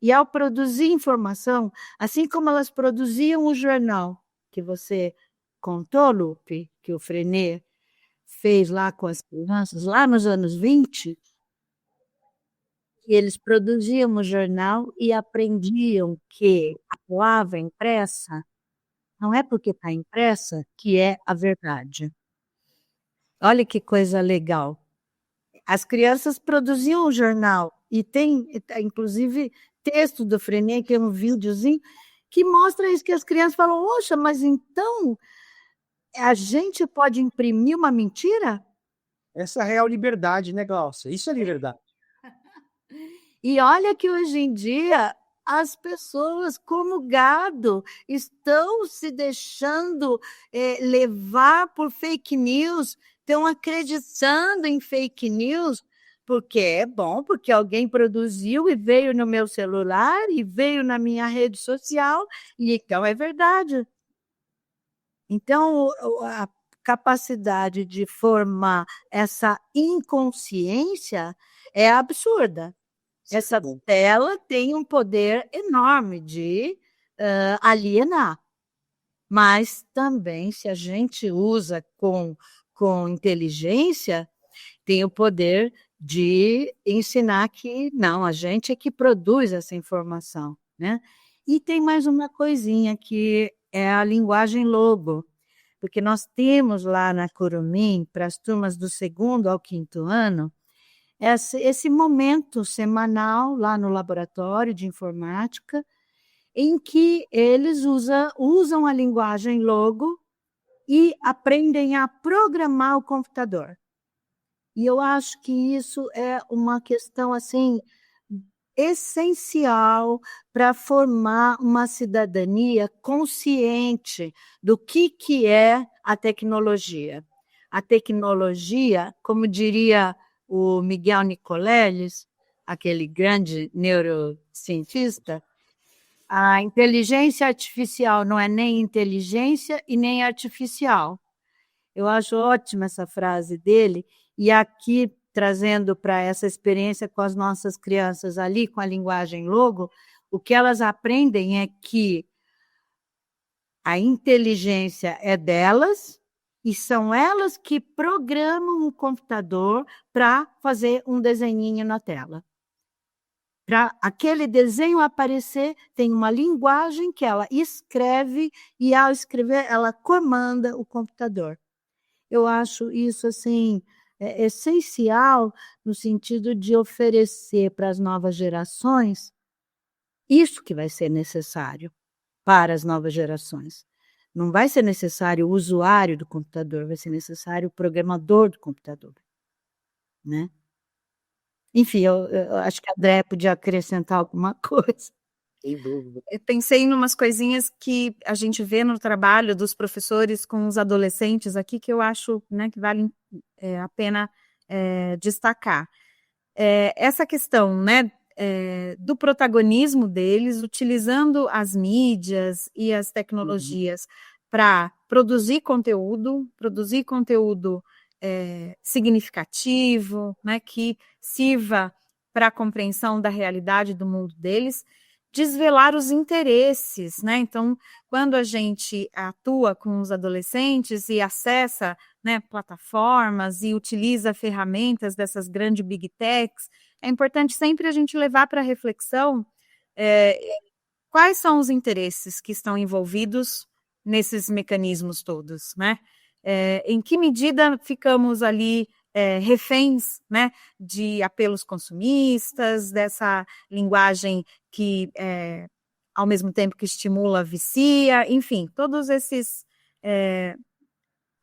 E ao produzir informação, assim como elas produziam o jornal que você contou, Lupe, que o Freinet fez lá com as crianças, lá nos anos 20, eles produziam o jornal e aprendiam que a palavra impressa não é porque está impressa que é a verdade. Olha que coisa legal. As crianças produziam o jornal e tem, inclusive, texto do Freinet, que é um videozinho, que mostra isso, que as crianças falam, oxa, mas então a gente pode imprimir uma mentira? Essa é a real liberdade, né, Glaucia? Isso é liberdade. E olha que hoje em dia as pessoas, como gado, estão se deixando levar por fake news, estão acreditando em fake news, porque é bom, porque alguém produziu e veio no meu celular e veio na minha rede social, e então é verdade. Então, a capacidade de formar essa inconsciência é absurda. Essa tela tem um poder enorme de alienar, mas também, se a gente usa com inteligência, tem o poder de ensinar que não, a gente é que produz essa informação, né? E tem mais uma coisinha que é a linguagem logo, porque nós temos lá na Curumim, para as turmas do 2º ao 5º ano, esse momento semanal lá no laboratório de informática, em que eles usam a linguagem logo e aprendem a programar o computador. E eu acho que isso é uma questão assim essencial para formar uma cidadania consciente do que é a tecnologia. A tecnologia, como diria o Miguel Nicoleles, aquele grande neurocientista, a inteligência artificial não é nem inteligência e nem artificial. Eu acho ótima essa frase dele, e aqui trazendo para essa experiência com as nossas crianças ali, com a linguagem logo, o que elas aprendem é que a inteligência é delas e são elas que programam o computador para fazer um desenhinho na tela. Para aquele desenho aparecer, tem uma linguagem que ela escreve e, ao escrever, ela comanda o computador. Eu acho isso assim essencial no sentido de oferecer para as novas gerações isso que vai ser necessário para as novas gerações. Não vai ser necessário o usuário do computador, vai ser necessário o programador do computador, né? Enfim, eu acho que a André podia acrescentar alguma coisa. Eu pensei em umas coisinhas que a gente vê no trabalho dos professores com os adolescentes aqui, que eu acho, né, que vale a pena destacar. Essa questão, né, do protagonismo deles, utilizando as mídias e as tecnologias para produzir conteúdo significativo, né, que sirva para a compreensão da realidade do mundo deles, desvelar os interesses, né? Então, quando a gente atua com os adolescentes e acessa, né, plataformas e utiliza ferramentas dessas grandes big techs, é importante sempre a gente levar para reflexão quais são os interesses que estão envolvidos nesses mecanismos todos, né? Em que medida ficamos ali reféns, né, de apelos consumistas, dessa linguagem que, ao mesmo tempo que estimula, vicia, enfim, todos esses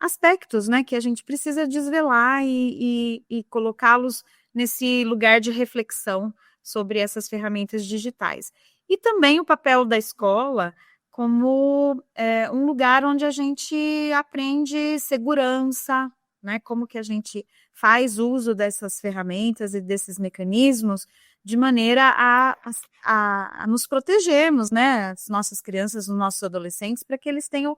aspectos, né, que a gente precisa desvelar e colocá-los nesse lugar de reflexão sobre essas ferramentas digitais. E também o papel da escola como um lugar onde a gente aprende segurança, né, como que a gente faz uso dessas ferramentas e desses mecanismos de maneira a nos protegermos, né, as nossas crianças, os nossos adolescentes, para que eles tenham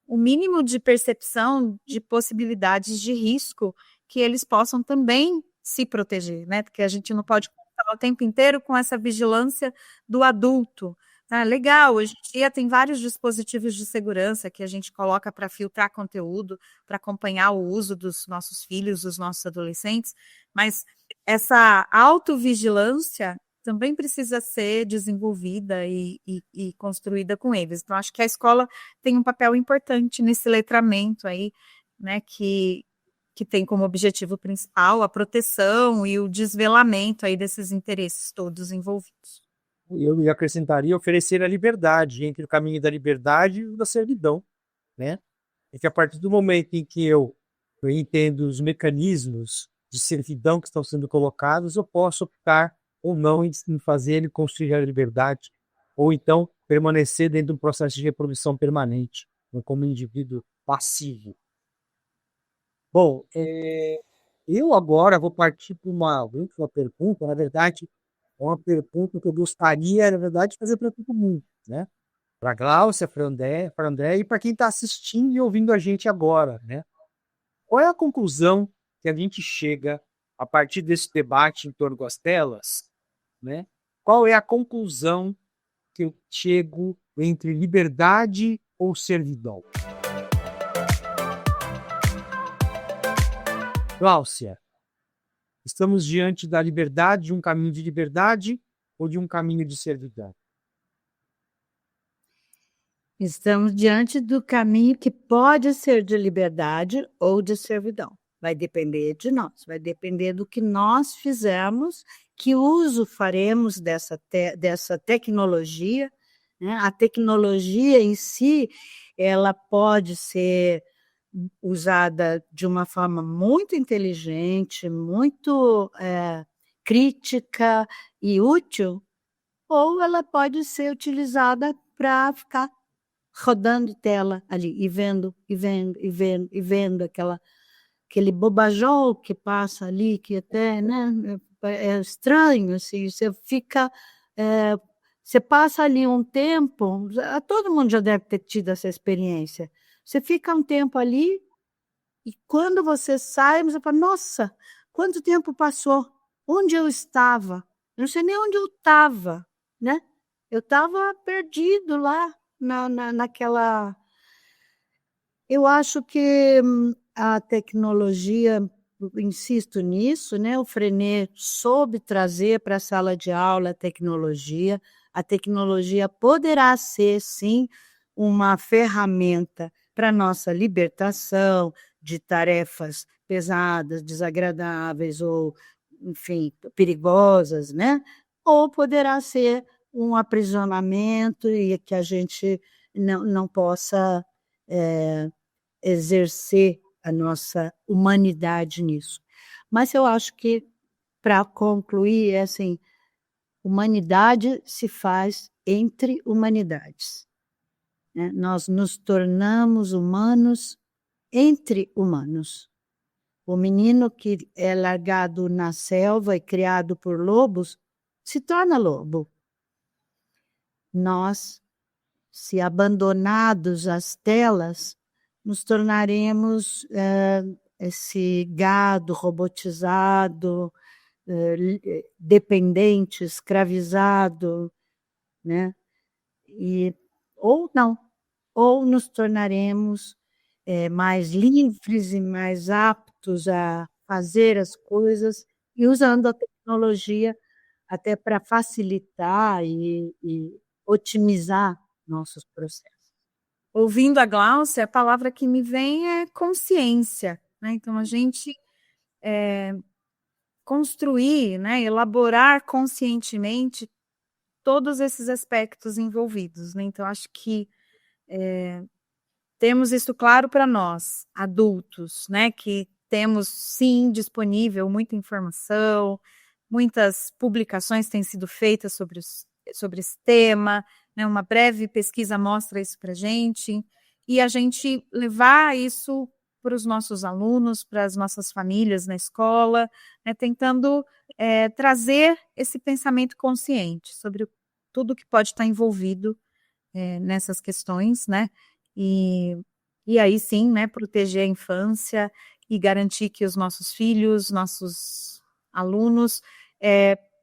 o mínimo de percepção de possibilidades de risco que eles possam também se proteger, né? Porque a gente não pode contar o tempo inteiro com essa vigilância do adulto. Tá? Legal, hoje em dia tem vários dispositivos de segurança que a gente coloca para filtrar conteúdo, para acompanhar o uso dos nossos filhos, dos nossos adolescentes, mas essa autovigilância também precisa ser desenvolvida e construída com eles. Então, acho que a escola tem um papel importante nesse letramento aí, né, que tem como objetivo principal a proteção e o desvelamento aí desses interesses todos envolvidos. Eu acrescentaria oferecer a liberdade, entre o caminho da liberdade e o da servidão, né? É que a partir do momento em que eu entendo os mecanismos de servidão que estão sendo colocados, eu posso optar ou não em fazer ele construir a liberdade, ou então permanecer dentro de um processo de reprodução permanente, como indivíduo passivo. Bom, eu agora vou partir para uma última pergunta, na verdade, uma pergunta que eu gostaria, na verdade, de fazer para todo mundo, né? Para a Gláucia, para o André e para quem está assistindo e ouvindo a gente agora, né? Qual é a conclusão que a gente chega a partir desse debate em torno das telas, né? Qual é a conclusão que eu chego entre liberdade ou servidão? Gláucia, estamos diante da liberdade, de um caminho de liberdade ou de um caminho de servidão? Estamos diante do caminho que pode ser de liberdade ou de servidão. Vai depender de nós, vai depender do que nós fizermos, que uso faremos dessa tecnologia, né? A tecnologia em si, ela pode ser usada de uma forma muito inteligente, muito crítica e útil, ou ela pode ser utilizada para ficar rodando tela ali e vendo aquele bobajol que passa ali, que até, né, é estranho, assim, você fica, você passa ali um tempo, todo mundo já deve ter tido essa experiência, você fica um tempo ali e quando você sai, você fala, nossa, quanto tempo passou? Onde eu estava? Eu não sei nem onde eu estava, né? Eu estava perdido lá naquela... Eu acho que a tecnologia, insisto nisso, né? O Freinet soube trazer para a sala de aula a tecnologia poderá ser, sim, uma ferramenta para nossa libertação de tarefas pesadas, desagradáveis ou, enfim, perigosas, né? Ou poderá ser um aprisionamento e que a gente não possa exercer a nossa humanidade nisso. Mas eu acho que, para concluir, é assim, humanidade se faz entre humanidades, né? Nós nos tornamos humanos entre humanos. O menino que é largado na selva e criado por lobos se torna lobo. Nós, se abandonados às telas, nos tornaremos esse gado robotizado, dependente, escravizado, né? Ou não, ou nos tornaremos mais livres e mais aptos a fazer as coisas e usando a tecnologia até para facilitar e otimizar nossos processos. Ouvindo a Gláucia, a palavra que me vem é consciência, né? Então, a gente construir, né, elaborar conscientemente todos esses aspectos envolvidos, né? Então, acho que temos isso claro para nós, adultos, né, que temos, sim, disponível muita informação, muitas publicações têm sido feitas sobre esse tema, né, uma breve pesquisa mostra isso para a gente, e a gente levar isso para os nossos alunos, para as nossas famílias na escola, né, tentando trazer esse pensamento consciente sobre tudo que pode estar envolvido nessas questões, né, e aí sim, né, proteger a infância e garantir que os nossos filhos, nossos alunos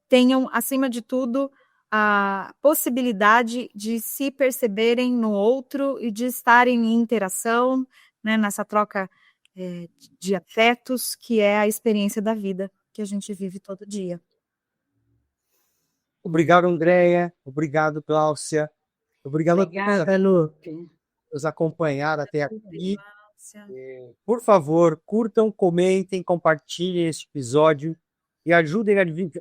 tenham, acima de tudo, a possibilidade de se perceberem no outro e de estarem em interação, né, nessa troca de afetos, que é a experiência da vida que a gente vive todo dia. Obrigado, Andréia. Obrigado, Gláucia. Obrigado Obrigada, Lupe. nos acompanhar até aqui. Por favor, curtam, comentem, compartilhem este episódio e ajudem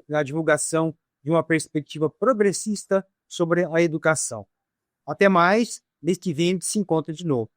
na divulgação de uma perspectiva progressista sobre a educação. Até mais, mês que vem a gente se encontra de novo.